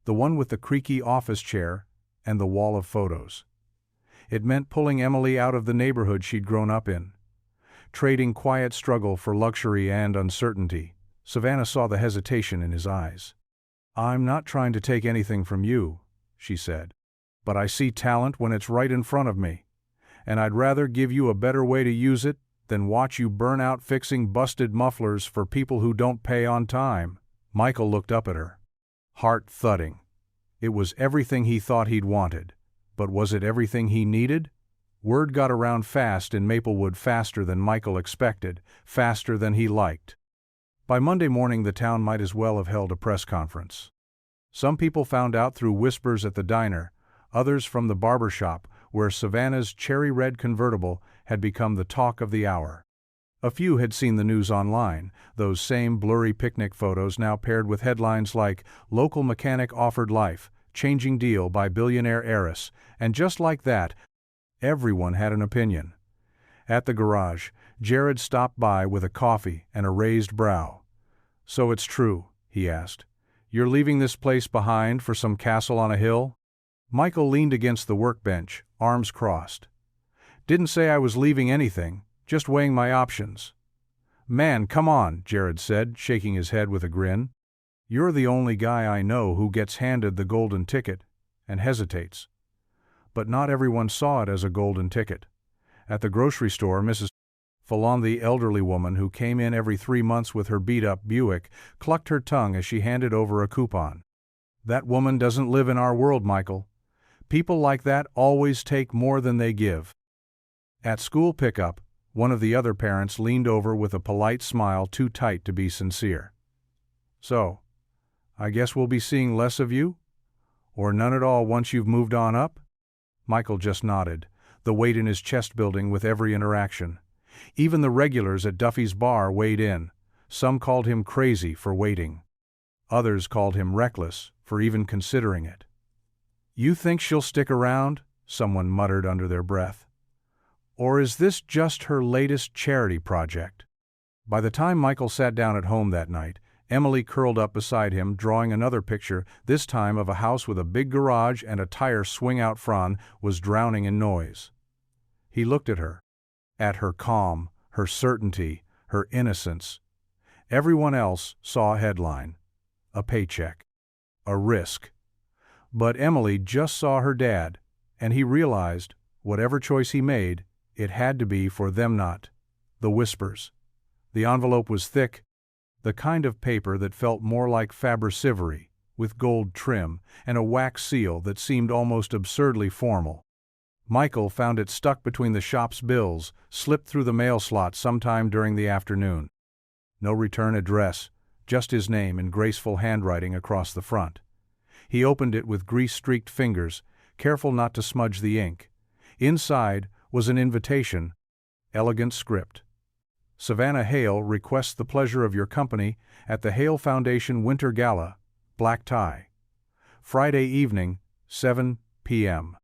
The one with the creaky office chair and the wall of photos. It meant pulling Emily out of the neighborhood she'd grown up in. Trading quiet struggle for luxury and uncertainty. Savannah saw the hesitation in his eyes. "I'm not trying to take anything from you," she said. "But I see talent when it's right in front of me. And I'd rather give you a better way to use it than watch you burn out fixing busted mufflers for people who don't pay on time." Michael looked up at her. Heart thudding. It was everything he thought he'd wanted. But was it everything he needed? Word got around fast in Maplewood, faster than Michael expected, faster than he liked. By Monday morning the town might as well have held a press conference. Some people found out through whispers at the diner, others from the barber shop, where Savannah's cherry-red convertible had become the talk of the hour. A few had seen the news online, those same blurry picnic photos now paired with headlines like "Local Mechanic Offered Life, Changing Deal by Billionaire Heiress," and just like that, everyone had an opinion. At the garage, Jared stopped by with a coffee and a raised brow. "So it's true," he asked. "You're leaving this place behind for some castle on a hill?" Michael leaned against the workbench, arms crossed. "Didn't say I was leaving anything, just weighing my options." "Man, come on," Jared said, shaking his head with a grin. "You're the only guy I know who gets handed the golden ticket and hesitates." But not everyone saw it as a golden ticket. At the grocery store, Mrs. Fallon, the elderly woman who came in every 3 months with her beat-up Buick, clucked her tongue as she handed over a coupon. "That woman doesn't live in our world, Michael. People like that always take more than they give." At school pickup, one of the other parents leaned over with a polite smile too tight to be sincere. "So, I guess we'll be seeing less of you? Or none at all once you've moved on up?" Michael just nodded, the weight in his chest building with every interaction. Even the regulars at Duffy's bar weighed in. Some called him crazy for waiting. Others called him reckless for even considering it. "You think she'll stick around?" someone muttered under their breath. "Or is this just her latest charity project?" By the time Michael sat down at home that night, Emily curled up beside him, drawing another picture, this time of a house with a big garage and a tire swing-out front, was drowning in noise. He looked at her calm, her certainty, her innocence. Everyone else saw a headline, a paycheck, a risk. But Emily just saw her dad, and he realized, whatever choice he made, it had to be for them, not the whispers. The envelope was thick, the kind of paper that felt more like Faber-Sivary, with gold trim, and a wax seal that seemed almost absurdly formal. Michael found it stuck between the shop's bills, slipped through the mail slot sometime during the afternoon. No return address, just his name in graceful handwriting across the front. He opened it with grease-streaked fingers, careful not to smudge the ink. Inside was an invitation, elegant script. Savannah Hale requests the pleasure of your company at the Hale Foundation Winter Gala, black tie. Friday evening, 7 p.m.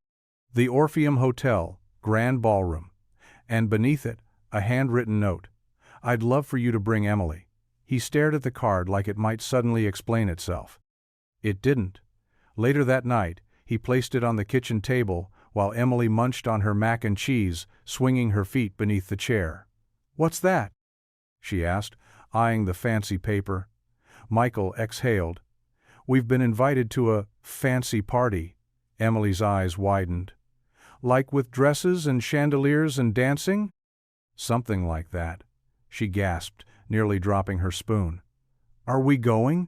The Orpheum Hotel, Grand Ballroom. And beneath it, a handwritten note. I'd love for you to bring Emily. He stared at the card like it might suddenly explain itself. It didn't. Later that night, he placed it on the kitchen table while Emily munched on her mac and cheese, swinging her feet beneath the chair. "What's that?" she asked, eyeing the fancy paper. Michael exhaled. "We've been invited to a fancy party." Emily's eyes widened. "Like with dresses and chandeliers and dancing?" "Something like that," she gasped, nearly dropping her spoon. "Are we going?"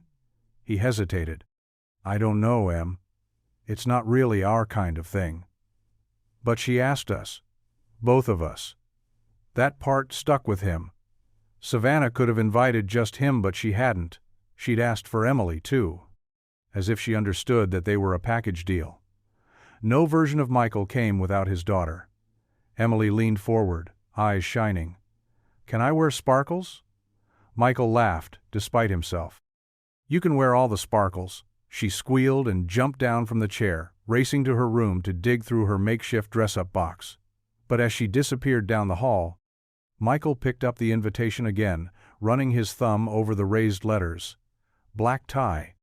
He hesitated. "I don't know, Em. It's not really our kind of thing." "But she asked us. Both of us." That part stuck with him. Savannah could have invited just him, but she hadn't. She'd asked for Emily, too. As if she understood that they were a package deal. No version of Michael came without his daughter. Emily leaned forward, eyes shining. "Can I wear sparkles?" Michael laughed, despite himself. "You can wear all the sparkles." She squealed and jumped down from the chair, racing to her room to dig through her makeshift dress-up box. But as she disappeared down the hall, Michael picked up the invitation again, running his thumb over the raised letters. Black tie.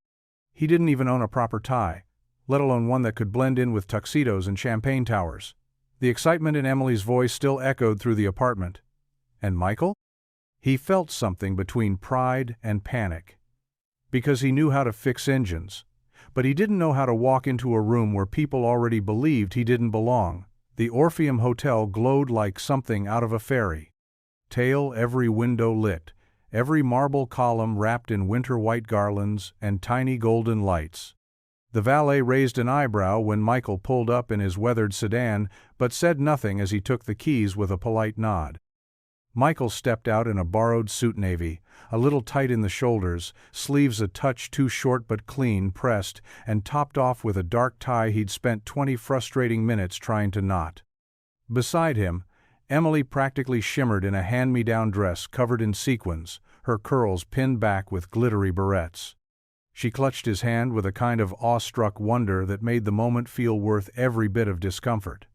He didn't even own a proper tie, let alone one that could blend in with tuxedos and champagne towers. The excitement in Emily's voice still echoed through the apartment. And Michael? He felt something between pride and panic. Because he knew how to fix engines. But he didn't know how to walk into a room where people already believed he didn't belong. The Orpheum Hotel glowed like something out of a fairy. Tale every window lit, every marble column wrapped in winter white garlands and tiny golden lights. The valet raised an eyebrow when Michael pulled up in his weathered sedan, but said nothing as he took the keys with a polite nod. Michael stepped out in a borrowed suit navy, a little tight in the shoulders, sleeves a touch too short but clean, pressed, and topped off with a dark tie he'd spent 20 frustrating minutes trying to knot. Beside him, Emily practically shimmered in a hand-me-down dress covered in sequins, her curls pinned back with glittery barrettes. She clutched his hand with a kind of awestruck wonder that made the moment feel worth every bit of discomfort.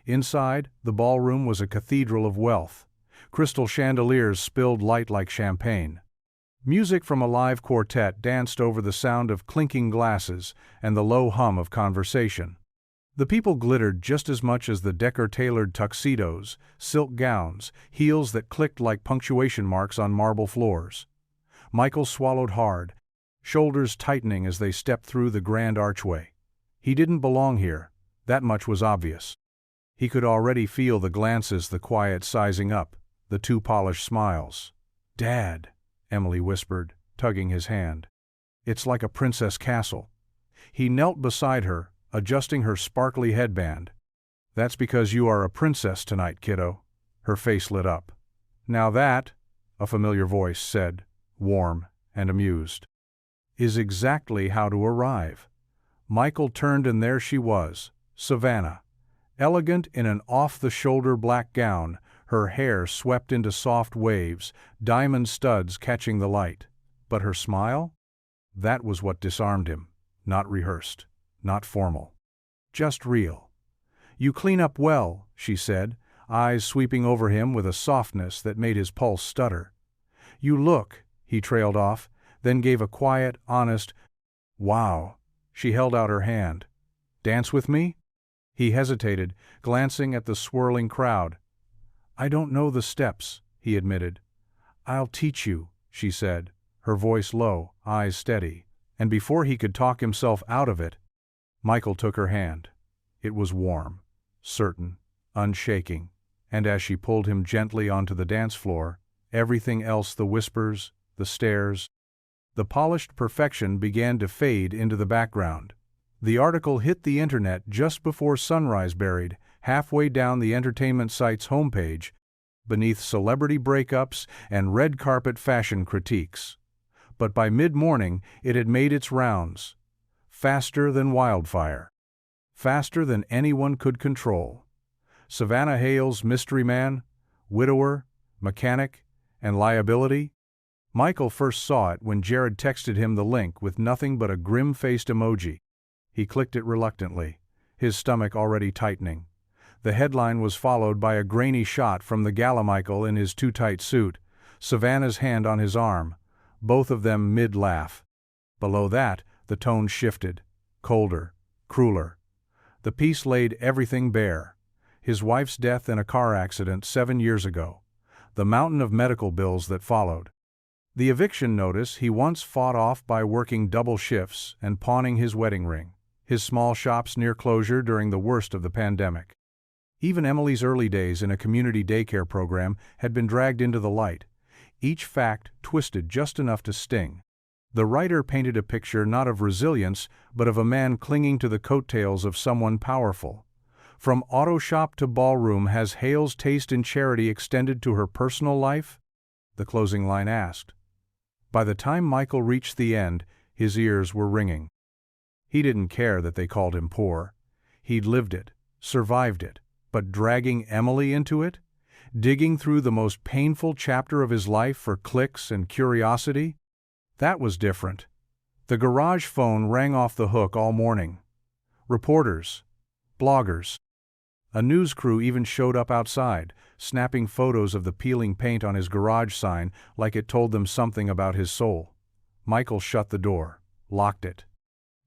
Inside, the ballroom was a cathedral of wealth. Crystal chandeliers spilled light like champagne. Music from a live quartet danced over the sound of clinking glasses and the low hum of conversation. The people glittered just as much as the decor-tailored tuxedos, silk gowns, heels that clicked like punctuation marks on marble floors. Michael swallowed hard, shoulders tightening as they stepped through the grand archway. He didn't belong here, that much was obvious. He could already feel the glances, the quiet sizing up, the too polished smiles. "Dad," Emily whispered, tugging his hand. "It's like a princess castle." He knelt beside her, adjusting her sparkly headband. "That's because you are a princess tonight, kiddo." Her face lit up. "Now that," a familiar voice said, warm and amused, "is exactly how to arrive." Michael turned and there she was, Savannah. Elegant in an off-the-shoulder black gown, her hair swept into soft waves, diamond studs catching the light. But her smile? That was what disarmed him. Not rehearsed. Not formal. Just real. "You clean up well," she said, eyes sweeping over him with a softness that made his pulse stutter. "You look," he trailed off, then gave a quiet, honest, "Wow." She held out her hand. "Dance with me?" He hesitated, glancing at the swirling crowd. "I don't know the steps," he admitted. "I'll teach you," she said, her voice low, eyes steady, and before he could talk himself out of it, Michael took her hand. It was warm, certain, unshaking, and as she pulled him gently onto the dance floor, everything else, the whispers, the stares, the polished perfection began to fade into the background. The article hit the internet just before sunrise, buried halfway down the entertainment site's homepage, beneath celebrity breakups and red carpet fashion critiques. But by mid-morning it had made its rounds. Faster than wildfire. Faster than anyone could control. Savannah Hale's mystery man, widower, mechanic, and liability? Michael first saw it when Jared texted him the link with nothing but a grim-faced emoji. He clicked it reluctantly, his stomach already tightening. The headline was followed by a grainy shot from the gala Michael in his too-tight suit, Savannah's hand on his arm, both of them mid-laugh. Below that, the tone shifted, colder, crueler. The piece laid everything bare. His wife's death in a car accident 7 years ago. The mountain of medical bills that followed. The eviction notice he once fought off by working double shifts and pawning his wedding ring. His small shops near closure during the worst of the pandemic. Even Emily's early days in a community daycare program had been dragged into the light, each fact twisted just enough to sting. The writer painted a picture not of resilience, but of a man clinging to the coattails of someone powerful. From auto shop to ballroom, has Hale's taste in charity extended to her personal life? The closing line asked. By the time Michael reached the end, his ears were ringing. He didn't care that they called him poor. He'd lived it, survived it, but dragging Emily into it? Digging through the most painful chapter of his life for clicks and curiosity? That was different. The garage phone rang off the hook all morning. Reporters, bloggers. A news crew even showed up outside, snapping photos of the peeling paint on his garage sign like it told them something about his soul. Michael shut the door, locked it.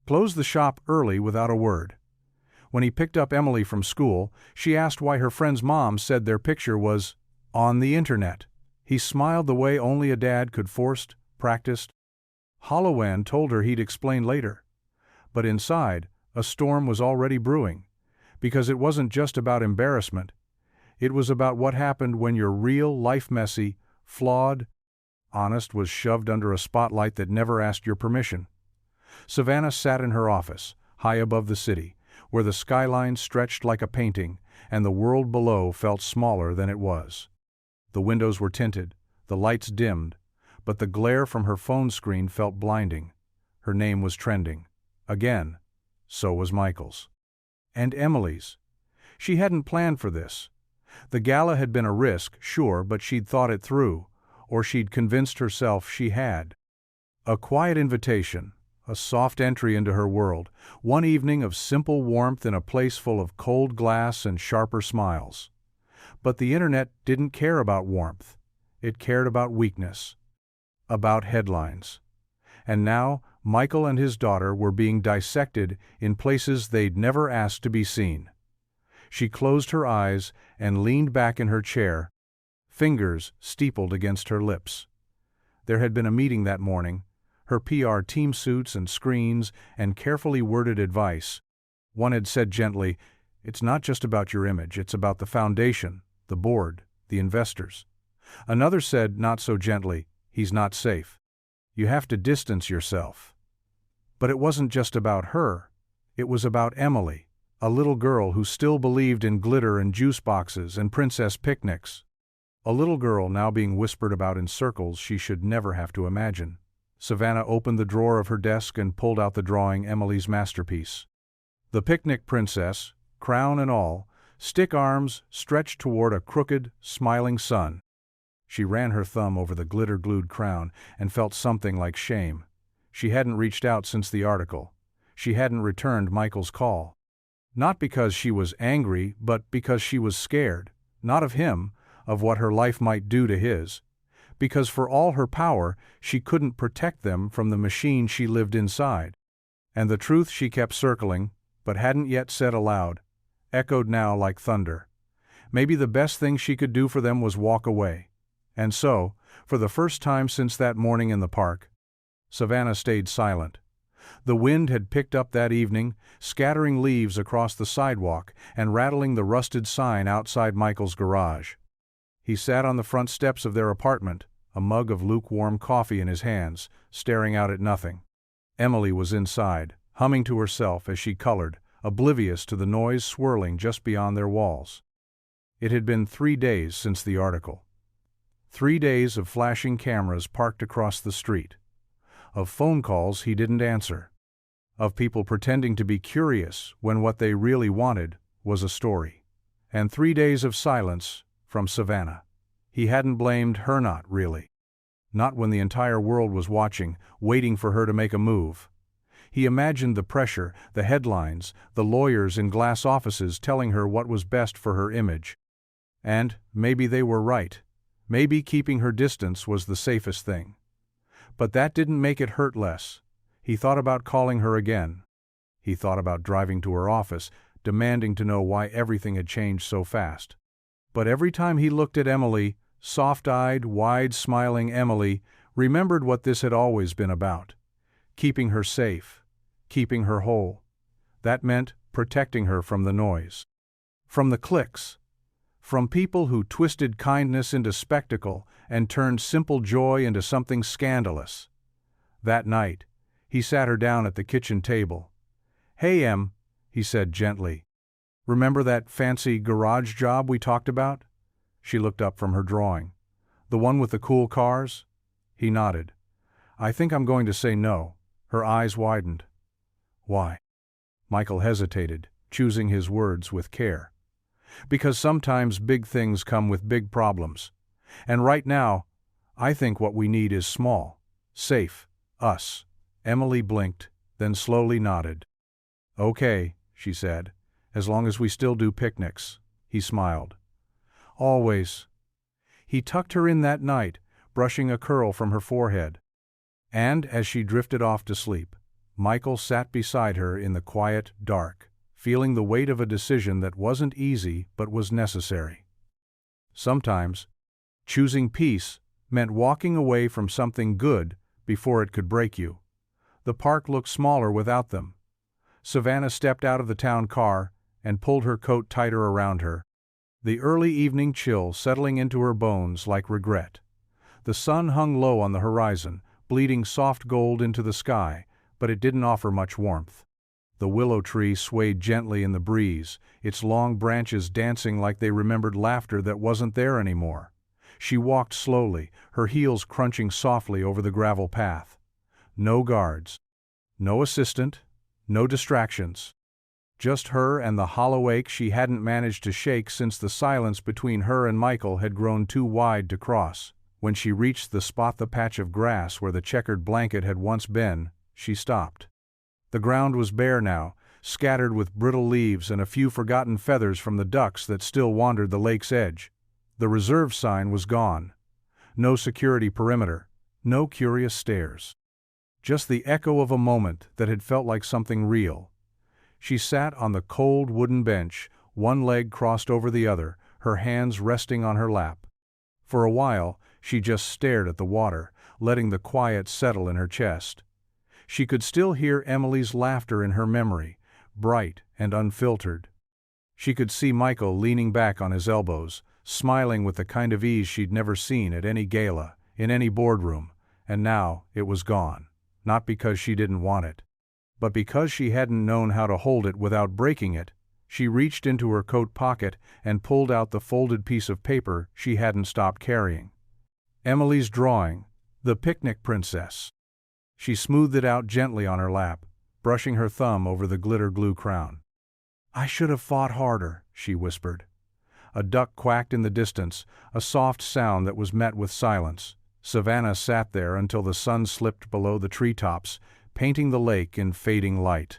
Closed the shop early without a word. When he picked up Emily from school, she asked why her friend's mom said their picture was on the internet. He smiled the way only a dad could, forced, practiced. Hollowan told her he'd explain later. But inside, a storm was already brewing. Because it wasn't just about embarrassment. It was about what happened when your real, life messy, flawed, honest was shoved under a spotlight that never asked your permission. Savannah sat in her office, high above the city, where the skyline stretched like a painting, and the world below felt smaller than it was. The windows were tinted, the lights dimmed, but the glare from her phone screen felt blinding. Her name was trending. Again. So was Michael's. And Emily's. She hadn't planned for this. The gala had been a risk, sure, but she'd thought it through, or she'd convinced herself she had. A quiet invitation, a soft entry into her world, one evening of simple warmth in a place full of cold glass and sharper smiles. But the internet didn't care about warmth. It cared about weakness. About headlines. And now, Michael and his daughter were being dissected in places they'd never asked to be seen. She closed her eyes and leaned back in her chair, fingers steepled against her lips. There had been a meeting that morning, her PR team suits and screens and carefully worded advice. One had said gently, "It's not just about your image, it's about the foundation, the board, the investors." Another said, not so gently, "He's not safe. You have to distance yourself." But it wasn't just about her. It was about Emily, a little girl who still believed in glitter and juice boxes and princess picnics. A little girl now being whispered about in circles she should never have to imagine. Savannah opened the drawer of her desk and pulled out the drawing, Emily's masterpiece. The picnic princess, crown and all, stick arms stretched toward a crooked, smiling sun. She ran her thumb over the glitter-glued crown and felt something like shame. She hadn't reached out since the article. She hadn't returned Michael's call. Not because she was angry, but because she was scared, not of him, of what her life might do to his. Because for all her power, she couldn't protect them from the machine she lived inside. And the truth she kept circling, but hadn't yet said aloud, echoed now like thunder. Maybe the best thing she could do for them was walk away. And so, for the first time since that morning in the park, Savannah stayed silent. The wind had picked up that evening, scattering leaves across the sidewalk and rattling the rusted sign outside Michael's garage. He sat on the front steps of their apartment, a mug of lukewarm coffee in his hands, staring out at nothing. Emily was inside, humming to herself as she colored, oblivious to the noise swirling just beyond their walls. It had been 3 days since the article. 3 days of flashing cameras parked across the street. Of phone calls he didn't answer. Of people pretending to be curious when what they really wanted was a story. And 3 days of silence from Savannah. He hadn't blamed her, not really. Not when the entire world was watching, waiting for her to make a move. He imagined the pressure, the headlines, the lawyers in glass offices telling her what was best for her image. And maybe they were right. Maybe keeping her distance was the safest thing. But that didn't make it hurt less. He thought about calling her again. He thought about driving to her office, demanding to know why everything had changed so fast. But every time he looked at Emily, soft-eyed, wide-smiling Emily, remembered what this had always been about. Keeping her safe. Keeping her whole. That meant protecting her from the noise. From the cliques. From people who twisted kindness into spectacle and turned simple joy into something scandalous. That night, he sat her down at the kitchen table. "Hey, Em," he said gently. "Remember that fancy garage job we talked about?" She looked up from her drawing. "The one with the cool cars?" He nodded. "I think I'm going to say no." Her eyes widened. "Why?" Michael hesitated, choosing his words with care. "Because sometimes big things come with big problems. And right now, I think what we need is small, safe, us." Emily blinked, then slowly nodded. "Okay," she said, "as long as we still do picnics." He smiled. "Always." He tucked her in that night, brushing a curl from her forehead. And as she drifted off to sleep, Michael sat beside her in the quiet dark, feeling the weight of a decision that wasn't easy but was necessary. Sometimes, choosing peace meant walking away from something good before it could break you. The park looked smaller without them. Savannah stepped out of the town car and pulled her coat tighter around her, the early evening chill settling into her bones like regret. The sun hung low on the horizon, bleeding soft gold into the sky, but it didn't offer much warmth. The willow tree swayed gently in the breeze, its long branches dancing like they remembered laughter that wasn't there anymore. She walked slowly, her heels crunching softly over the gravel path. No guards. No assistant. No distractions. Just her and the hollow ache she hadn't managed to shake since the silence between her and Michael had grown too wide to cross. When she reached the patch of grass where the checkered blanket had once been, she stopped. The ground was bare now, scattered with brittle leaves and a few forgotten feathers from the ducks that still wandered the lake's edge. The reserve sign was gone. No security perimeter. No curious stares. Just the echo of a moment that had felt like something real. She sat on the cold wooden bench, one leg crossed over the other, her hands resting on her lap. For a while, she just stared at the water, letting the quiet settle in her chest. She could still hear Emily's laughter in her memory, bright and unfiltered. She could see Michael leaning back on his elbows, smiling with the kind of ease she'd never seen at any gala, in any boardroom, and now it was gone. Not because she didn't want it, but because she hadn't known how to hold it without breaking it. She reached into her coat pocket and pulled out the folded piece of paper she hadn't stopped carrying. Emily's drawing, The Picnic Princess. She smoothed it out gently on her lap, brushing her thumb over the glitter glue crown. "I should have fought harder," she whispered. A duck quacked in the distance, a soft sound that was met with silence. Savannah sat there until the sun slipped below the treetops, painting the lake in fading light.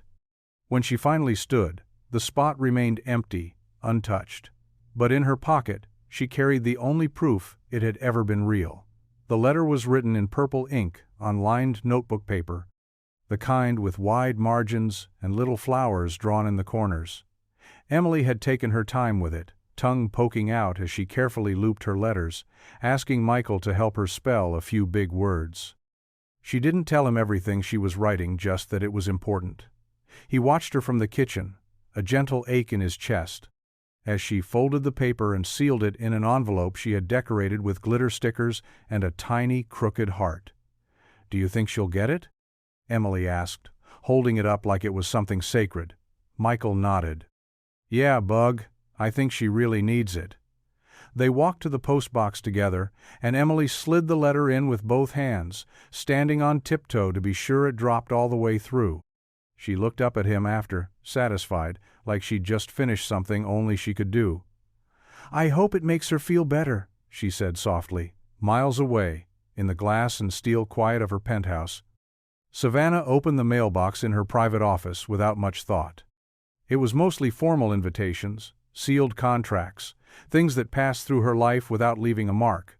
When she finally stood, the spot remained empty, untouched. But in her pocket, she carried the only proof it had ever been real. The letter was written in purple ink on lined notebook paper, the kind with wide margins and little flowers drawn in the corners. Emily had taken her time with it, tongue poking out as she carefully looped her letters, asking Michael to help her spell a few big words. She didn't tell him everything she was writing, just that it was important. He watched her from the kitchen, a gentle ache in his chest, as she folded the paper and sealed it in an envelope she had decorated with glitter stickers and a tiny, crooked heart. "Do you think she'll get it?" Emily asked, holding it up like it was something sacred. Michael nodded. "Yeah, Bug. I think she really needs it." They walked to the postbox together, and Emily slid the letter in with both hands, standing on tiptoe to be sure it dropped all the way through. She looked up at him after, satisfied, like she'd just finished something only she could do. "I hope it makes her feel better," she said softly. Miles away, in the glass and steel quiet of her penthouse, Savannah opened the mailbox in her private office without much thought. It was mostly formal invitations, sealed contracts, things that passed through her life without leaving a mark.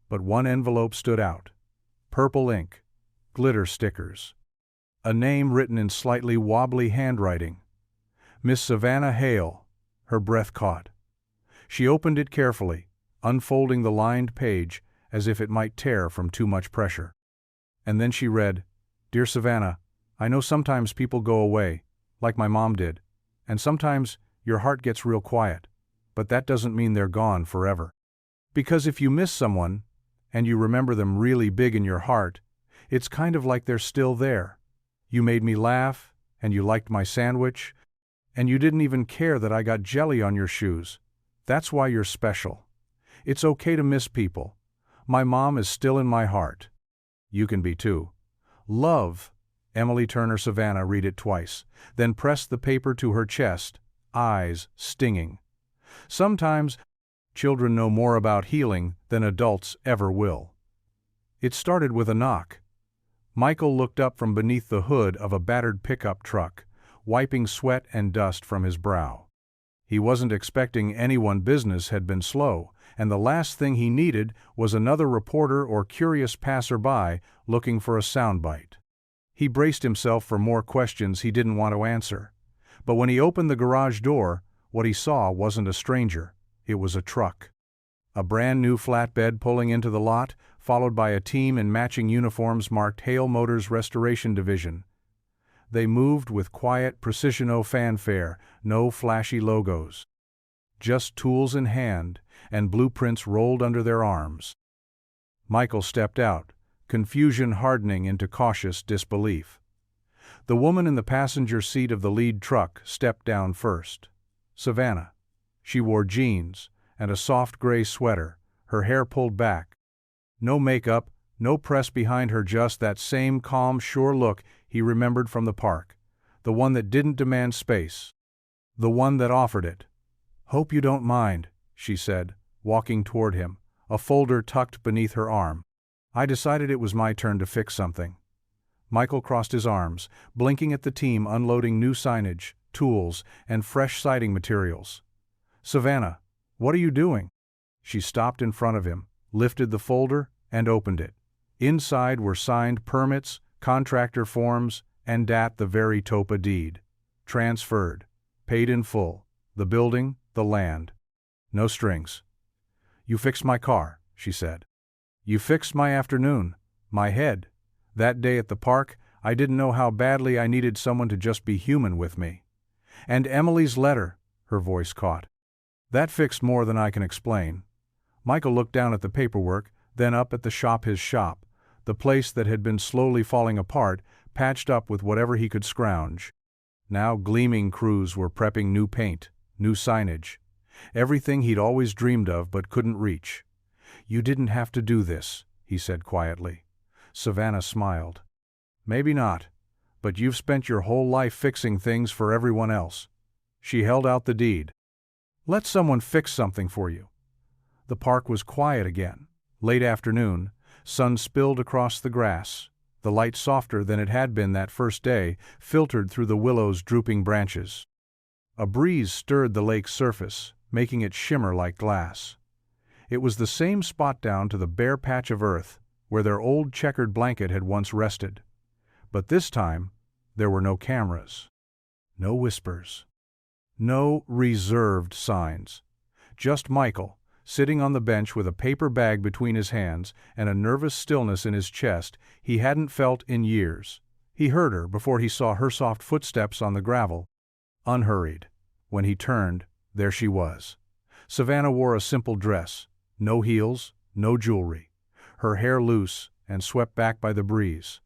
But one envelope stood out. Purple ink, glitter stickers. A name written in slightly wobbly handwriting. Miss Savannah Hale. Her breath caught. She opened it carefully, unfolding the lined page as if it might tear from too much pressure. And then she read, "Dear Savannah, I know sometimes people go away, like my mom did, and sometimes your heart gets real quiet, but that doesn't mean they're gone forever. Because if you miss someone, and you remember them really big in your heart, it's kind of like they're still there. You made me laugh, and you liked my sandwich, and you didn't even care that I got jelly on your shoes. That's why you're special. It's okay to miss people. My mom is still in my heart. You can be too. Love." Emily Turner Savannah read it twice, then pressed the paper to her chest, eyes stinging. Sometimes, children know more about healing than adults ever will. It started with a knock. Michael looked up from beneath the hood of a battered pickup truck, wiping sweat and dust from his brow. He wasn't expecting anyone. Business had been slow, and the last thing he needed was another reporter or curious passerby looking for a soundbite. He braced himself for more questions he didn't want to answer. But when he opened the garage door, what he saw wasn't a stranger. It was a truck. A brand new flatbed pulling into the lot, followed by a team in matching uniforms marked Hale Motors Restoration Division. They moved with quiet precision, no fanfare, no flashy logos. Just tools in hand, and blueprints rolled under their arms. Michael stepped out, confusion hardening into cautious disbelief. The woman in the passenger seat of the lead truck stepped down first. Savannah. She wore jeans and a soft gray sweater, her hair pulled back. No makeup, no press behind her, just that same calm, sure look he remembered from the park. The one that didn't demand space. The one that offered it. "Hope you don't mind," she said, walking toward him, a folder tucked beneath her arm. "I decided it was my turn to fix something." Michael crossed his arms, blinking at the team unloading new signage, tools, and fresh siding materials. "Savannah, what are you doing?" She stopped in front of him, lifted the folder, and opened it. Inside were signed permits, contractor forms, and the very TOPA deed. Transferred. Paid in full. The building, the land. No strings. "You fixed my car," she said. "You fixed my afternoon, my head. That day at the park, I didn't know how badly I needed someone to just be human with me. And Emily's letter," her voice caught. "That fixed more than I can explain." Michael looked down at the paperwork, then up at the shop, his shop, the place that had been slowly falling apart, patched up with whatever he could scrounge. Now gleaming crews were prepping new paint, new signage. Everything he'd always dreamed of but couldn't reach. "You didn't have to do this," he said quietly. Savannah smiled. "Maybe not, but you've spent your whole life fixing things for everyone else." She held out the deed. "Let someone fix something for you." The park was quiet again. Late afternoon, sun spilled across the grass. The light, softer than it had been that first day, filtered through the willow's drooping branches. A breeze stirred the lake's surface, making it shimmer like glass. It was the same spot down to the bare patch of earth where their old checkered blanket had once rested. But this time, there were no cameras. No whispers. No reserved signs. Just Michael, sitting on the bench with a paper bag between his hands and a nervous stillness in his chest he hadn't felt in years. He heard her before he saw her soft footsteps on the gravel. Unhurried. When he turned, there she was. Savannah wore a simple dress. No heels, no jewelry. Her hair loose and swept back by the breeze.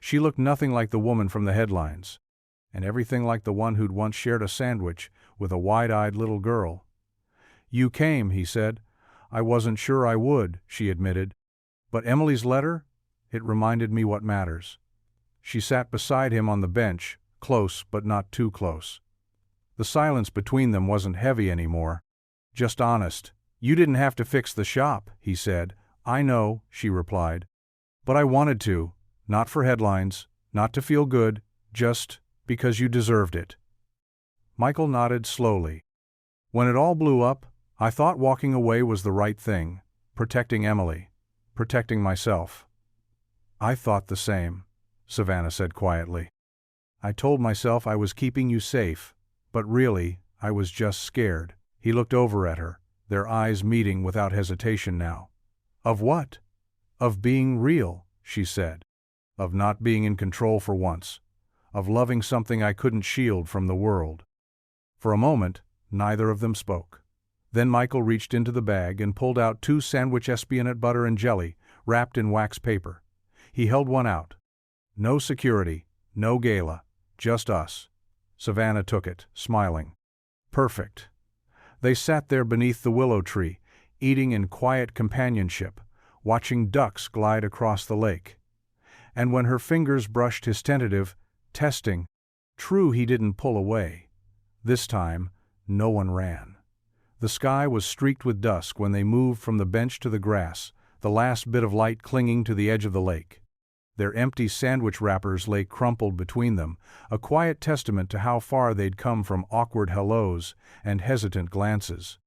She looked nothing like the woman from the headlines, and everything like the one who'd once shared a sandwich with a wide-eyed little girl. "You came," he said. "I wasn't sure I would," she admitted. "But Emily's letter? It reminded me what matters." She sat beside him on the bench, close but not too close. The silence between them wasn't heavy anymore, just honest, "You didn't have to fix the shop," he said. "I know," she replied. "But I wanted to, not for headlines, not to feel good, just because you deserved it." Michael nodded slowly. "When it all blew up, I thought walking away was the right thing, protecting Emily, protecting myself." "I thought the same," Savannah said quietly. "I told myself I was keeping you safe, but really, I was just scared." He looked over at her, their eyes meeting without hesitation now. "Of what?" "Of being real," she said. "Of not being in control for once. Of loving something I couldn't shield from the world." For a moment, neither of them spoke. Then Michael reached into the bag and pulled out 2 sandwich espionate butter and jelly, wrapped in wax paper. He held one out. "No security, no gala, just us." Savannah took it, smiling. "Perfect." They sat there beneath the willow tree, eating in quiet companionship, watching ducks glide across the lake. And when her fingers brushed his tentative, testing, true he didn't pull away. This time, no one ran. The sky was streaked with dusk when they moved from the bench to the grass, the last bit of light clinging to the edge of the lake. Their empty sandwich wrappers lay crumpled between them, a quiet testament to how far they'd come from awkward hellos and hesitant glances.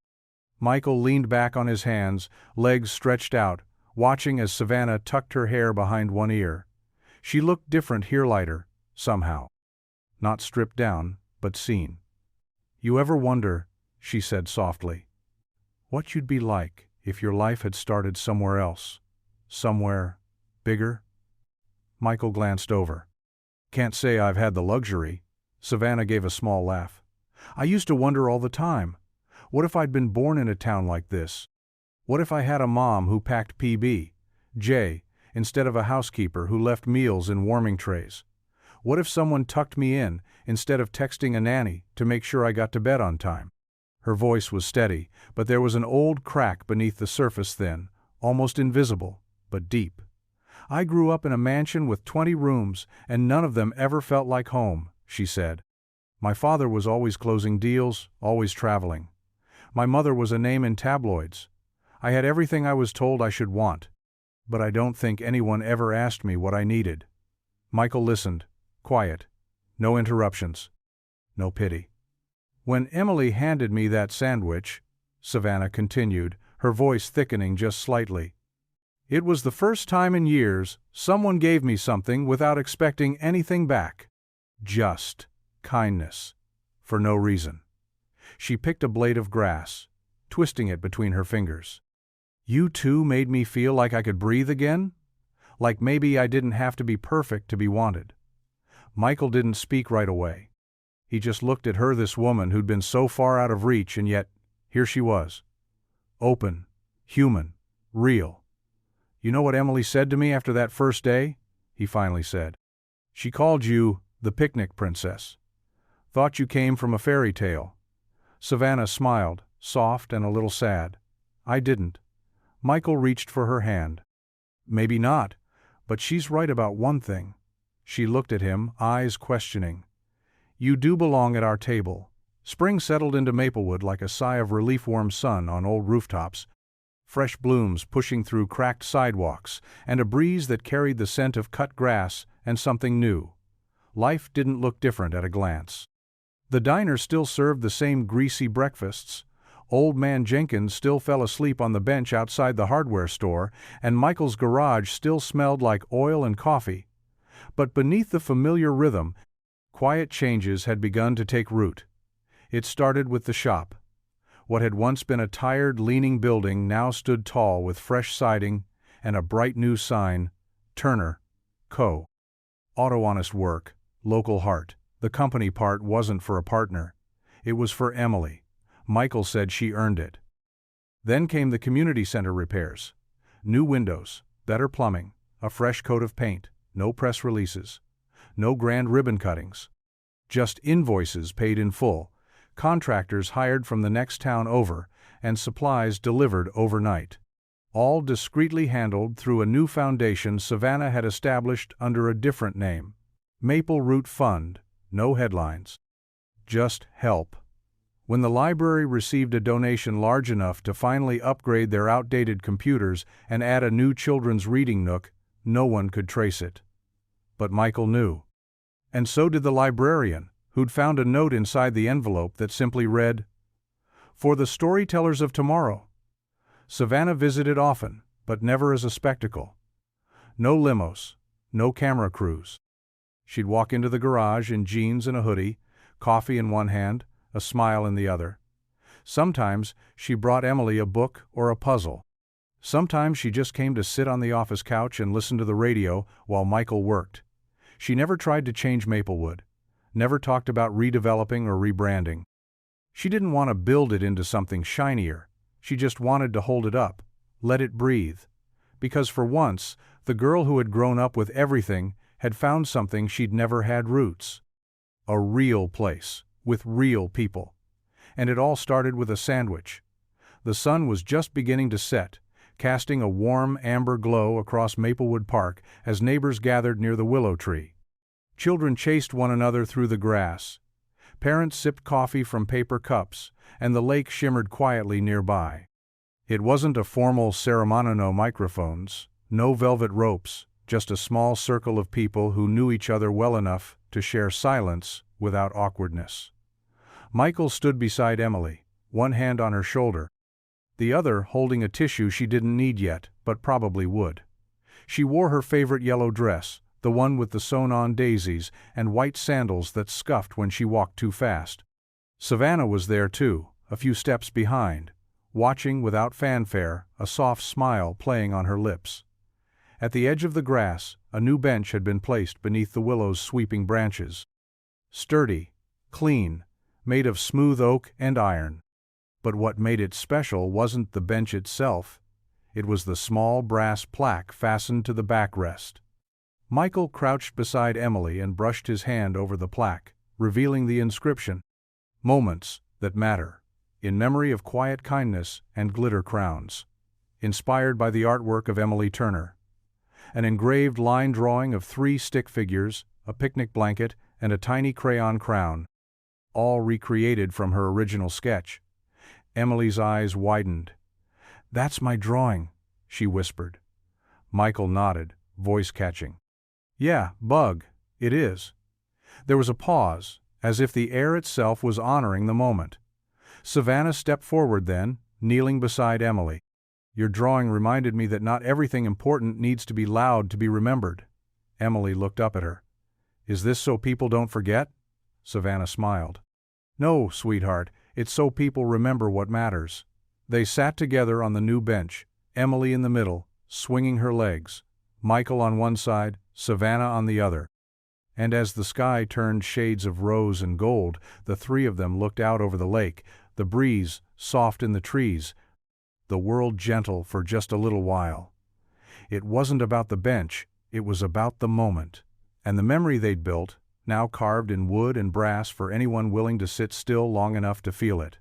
Michael leaned back on his hands, legs stretched out, watching as Savannah tucked her hair behind one ear. She looked different here, lighter, somehow. Not stripped down, but seen. "You ever wonder," she said softly, "what you'd be like if your life had started somewhere else? Somewhere bigger?" Michael glanced over. "Can't say I've had the luxury." Savannah gave a small laugh. "I used to wonder all the time. What if I'd been born in a town like this? What if I had a mom who packed J, instead of a housekeeper who left meals in warming trays? What if someone tucked me in, instead of texting a nanny to make sure I got to bed on time?" Her voice was steady, but there was an old crack beneath the surface, thin, almost invisible, but deep. "I grew up in a mansion with 20 rooms, and none of them ever felt like home," she said. "My father was always closing deals, always traveling. My mother was a name in tabloids. I had everything I was told I should want. But I don't think anyone ever asked me what I needed." Michael listened, quiet. No interruptions. No pity. "When Emily handed me that sandwich," Savannah continued, her voice thickening just slightly, "it was the first time in years someone gave me something without expecting anything back. Just kindness. For no reason." She picked a blade of grass, twisting it between her fingers. "You two made me feel like I could breathe again? Like maybe I didn't have to be perfect to be wanted." Michael didn't speak right away. He just looked at her, this woman who'd been so far out of reach, and yet, here she was. Open, human, real. "You know what Emily said to me after that first day?" he finally said. "She called you the picnic princess. Thought you came from a fairy tale." Savannah smiled, soft and a little sad. "I didn't." Michael reached for her hand. "Maybe not, but she's right about one thing." She looked at him, eyes questioning. "You do belong at our table." Spring settled into Maplewood like a sigh of relief, warm sun on old rooftops, fresh blooms pushing through cracked sidewalks, and a breeze that carried the scent of cut grass and something new. Life didn't look different at a glance. The diner still served the same greasy breakfasts. Old Man Jenkins still fell asleep on the bench outside the hardware store, and Michael's garage still smelled like oil and coffee. But beneath the familiar rhythm, quiet changes had begun to take root. It started with the shop. What had once been a tired, leaning building now stood tall with fresh siding and a bright new sign, Turner, Co. Auto honest work, local heart. The company part wasn't for a partner. It was for Emily. Michael said she earned it. Then came the community center repairs. New windows, better plumbing, a fresh coat of paint, no press releases, no grand ribbon cuttings. Just invoices paid in full, contractors hired from the next town over, and supplies delivered overnight. All discreetly handled through a new foundation Savannah had established under a different name. Maple Root Fund, no headlines. Just help. When the library received a donation large enough to finally upgrade their outdated computers and add a new children's reading nook, no one could trace it. But Michael knew. And so did the librarian, who'd found a note inside the envelope that simply read, "For the storytellers of tomorrow." Savannah visited often, but never as a spectacle. No limos, no camera crews. She'd walk into the garage in jeans and a hoodie, coffee in one hand, a smile in the other. Sometimes she brought Emily a book or a puzzle. Sometimes she just came to sit on the office couch and listen to the radio while Michael worked. She never tried to change Maplewood, never talked about redeveloping or rebranding. She didn't want to build it into something shinier. She just wanted to hold it up, let it breathe. Because for once, the girl who had grown up with everything had found something she'd never had: roots. A real place, with real people. And it all started with a sandwich. The sun was just beginning to set, casting a warm amber glow across Maplewood Park as neighbors gathered near the willow tree. Children chased one another through the grass. Parents sipped coffee from paper cups, and the lake shimmered quietly nearby. It wasn't a formal ceremony, no microphones, no velvet ropes, just a small circle of people who knew each other well enough to share silence without awkwardness. Michael stood beside Emily, one hand on her shoulder, the other holding a tissue she didn't need yet, but probably would. She wore her favorite yellow dress, the one with the sewn-on daisies and white sandals that scuffed when she walked too fast. Savannah was there too, a few steps behind, watching without fanfare, a soft smile playing on her lips. At the edge of the grass, a new bench had been placed beneath the willow's sweeping branches. Sturdy, clean, made of smooth oak and iron. But what made it special wasn't the bench itself. It was the small brass plaque fastened to the backrest. Michael crouched beside Emily and brushed his hand over the plaque, revealing the inscription, "Moments that Matter, in memory of quiet kindness and glitter crowns." Inspired by the artwork of Emily Turner. An engraved line drawing of 3 stick figures, a picnic blanket, and a tiny crayon crown. All recreated from her original sketch. Emily's eyes widened. "That's my drawing," she whispered. Michael nodded, voice catching. "Yeah, bug, it is." There was a pause, as if the air itself was honoring the moment. Savannah stepped forward then, kneeling beside Emily. "Your drawing reminded me that not everything important needs to be loud to be remembered." Emily looked up at her. "Is this so people don't forget?" Savannah smiled. "No, sweetheart, it's so people remember what matters." They sat together on the new bench, Emily in the middle, swinging her legs, Michael on one side, Savannah on the other. And as the sky turned shades of rose and gold, the three of them looked out over the lake, the breeze soft in the trees, the world gentle for just a little while. It wasn't about the bench, it was about the moment, and the memory they'd built, now carved in wood and brass for anyone willing to sit still long enough to feel it.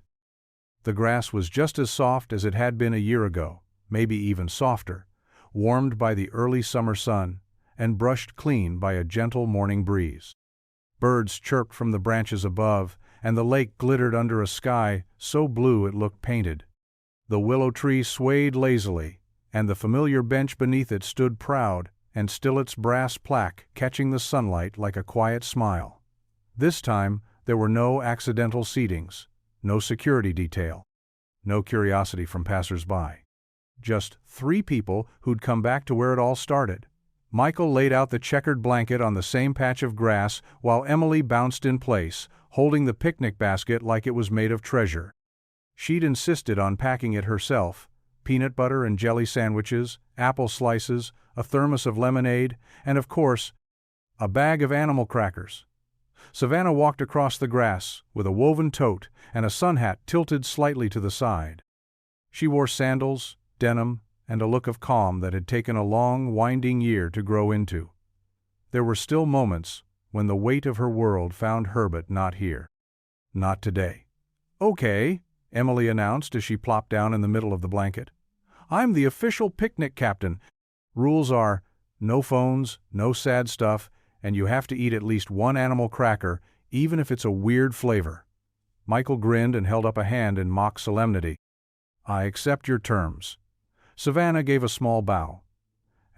The grass was just as soft as it had been a year ago, maybe even softer, warmed by the early summer sun, and brushed clean by a gentle morning breeze. Birds chirped from the branches above, and the lake glittered under a sky so blue it looked painted. The willow tree swayed lazily, and the familiar bench beneath it stood proud, and still its brass plaque catching the sunlight like a quiet smile. This time, there were no accidental seatings, no security detail, no curiosity from passers-by. Just 3 people who'd come back to where it all started. Michael laid out the checkered blanket on the same patch of grass while Emily bounced in place, holding the picnic basket like it was made of treasure. She'd insisted on packing it herself: peanut butter and jelly sandwiches, apple slices, a thermos of lemonade, and of course, a bag of animal crackers. Savannah walked across the grass with a woven tote and a sun hat tilted slightly to the side. She wore sandals, denim, and a look of calm that had taken a long, winding year to grow into. There were still moments when the weight of her world found Herbert not here. Not today. "Okay," Emily announced as she plopped down in the middle of the blanket. "I'm the official picnic captain. Rules are, no phones, no sad stuff, and you have to eat at least 1 animal cracker, even if it's a weird flavor." Michael grinned and held up a hand in mock solemnity. "I accept your terms." Savannah gave a small bow.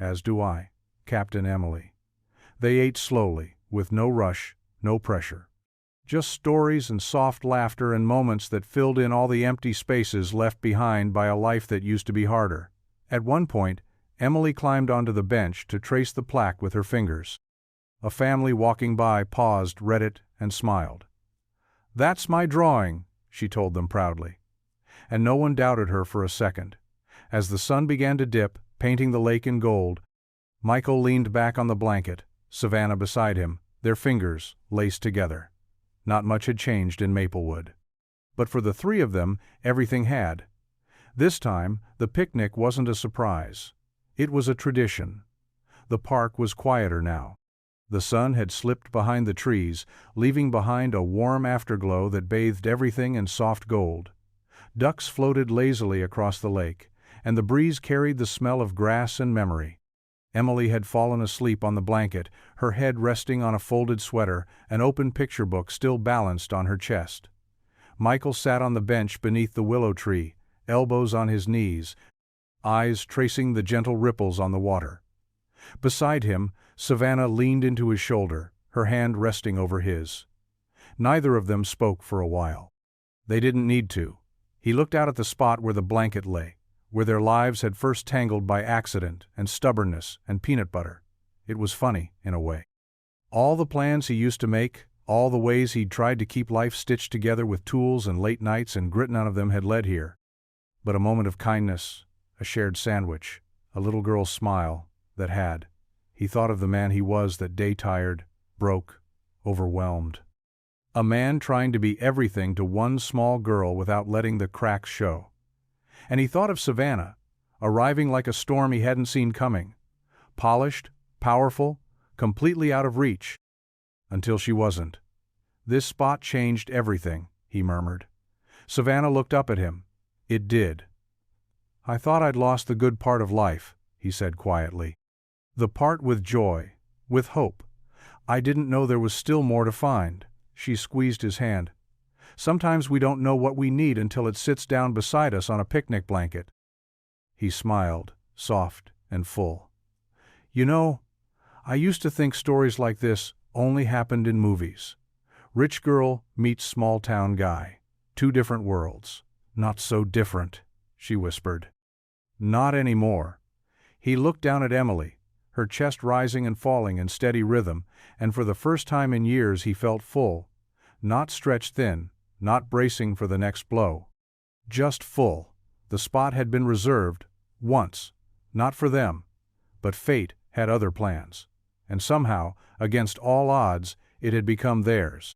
"As do I, Captain Emily." They ate slowly, with no rush, no pressure. Just stories and soft laughter and moments that filled in all the empty spaces left behind by a life that used to be harder. At one point, Emily climbed onto the bench to trace the plaque with her fingers. A family walking by paused, read it, and smiled. "That's my drawing," she told them proudly. And no one doubted her for a second. As the sun began to dip, painting the lake in gold, Michael leaned back on the blanket, Savannah beside him, their fingers laced together. Not much had changed in Maplewood. But for the three of them, everything had. This time, the picnic wasn't a surprise. It was a tradition. The park was quieter now. The sun had slipped behind the trees, leaving behind a warm afterglow that bathed everything in soft gold. Ducks floated lazily across the lake, and the breeze carried the smell of grass and memory. Emily had fallen asleep on the blanket, her head resting on a folded sweater, an open picture book still balanced on her chest. Michael sat on the bench beneath the willow tree, elbows on his knees, eyes tracing the gentle ripples on the water. Beside him, Savannah leaned into his shoulder, her hand resting over his. Neither of them spoke for a while. They didn't need to. He looked out at the spot where the blanket lay, where their lives had first tangled by accident and stubbornness and peanut butter. It was funny, in a way. All the plans he used to make, all the ways he'd tried to keep life stitched together with tools and late nights and grit, none of them had led here. But a moment of kindness, a shared sandwich, a little girl's smile, that had. He thought of the man he was that day, tired, broke, overwhelmed. A man trying to be everything to one small girl without letting the cracks show. And he thought of Savannah, arriving like a storm he hadn't seen coming. Polished, powerful, completely out of reach. Until she wasn't. "This spot changed everything," he murmured. Savannah looked up at him. "It did." "I thought I'd lost the good part of life," he said quietly. "The part with joy, with hope. I didn't know there was still more to find." She squeezed his hand. "Sometimes we don't know what we need until it sits down beside us on a picnic blanket." He smiled, soft and full. "You know, I used to think stories like this only happened in movies. Rich girl meets small-town guy. Two different worlds. Not so different," she whispered. "Not anymore." He looked down at Emily, her chest rising and falling in steady rhythm, and for the first time in years he felt full. Not stretched thin, not bracing for the next blow. Just full. The spot had been reserved, once, not for them. But fate had other plans. And somehow, against all odds, it had become theirs.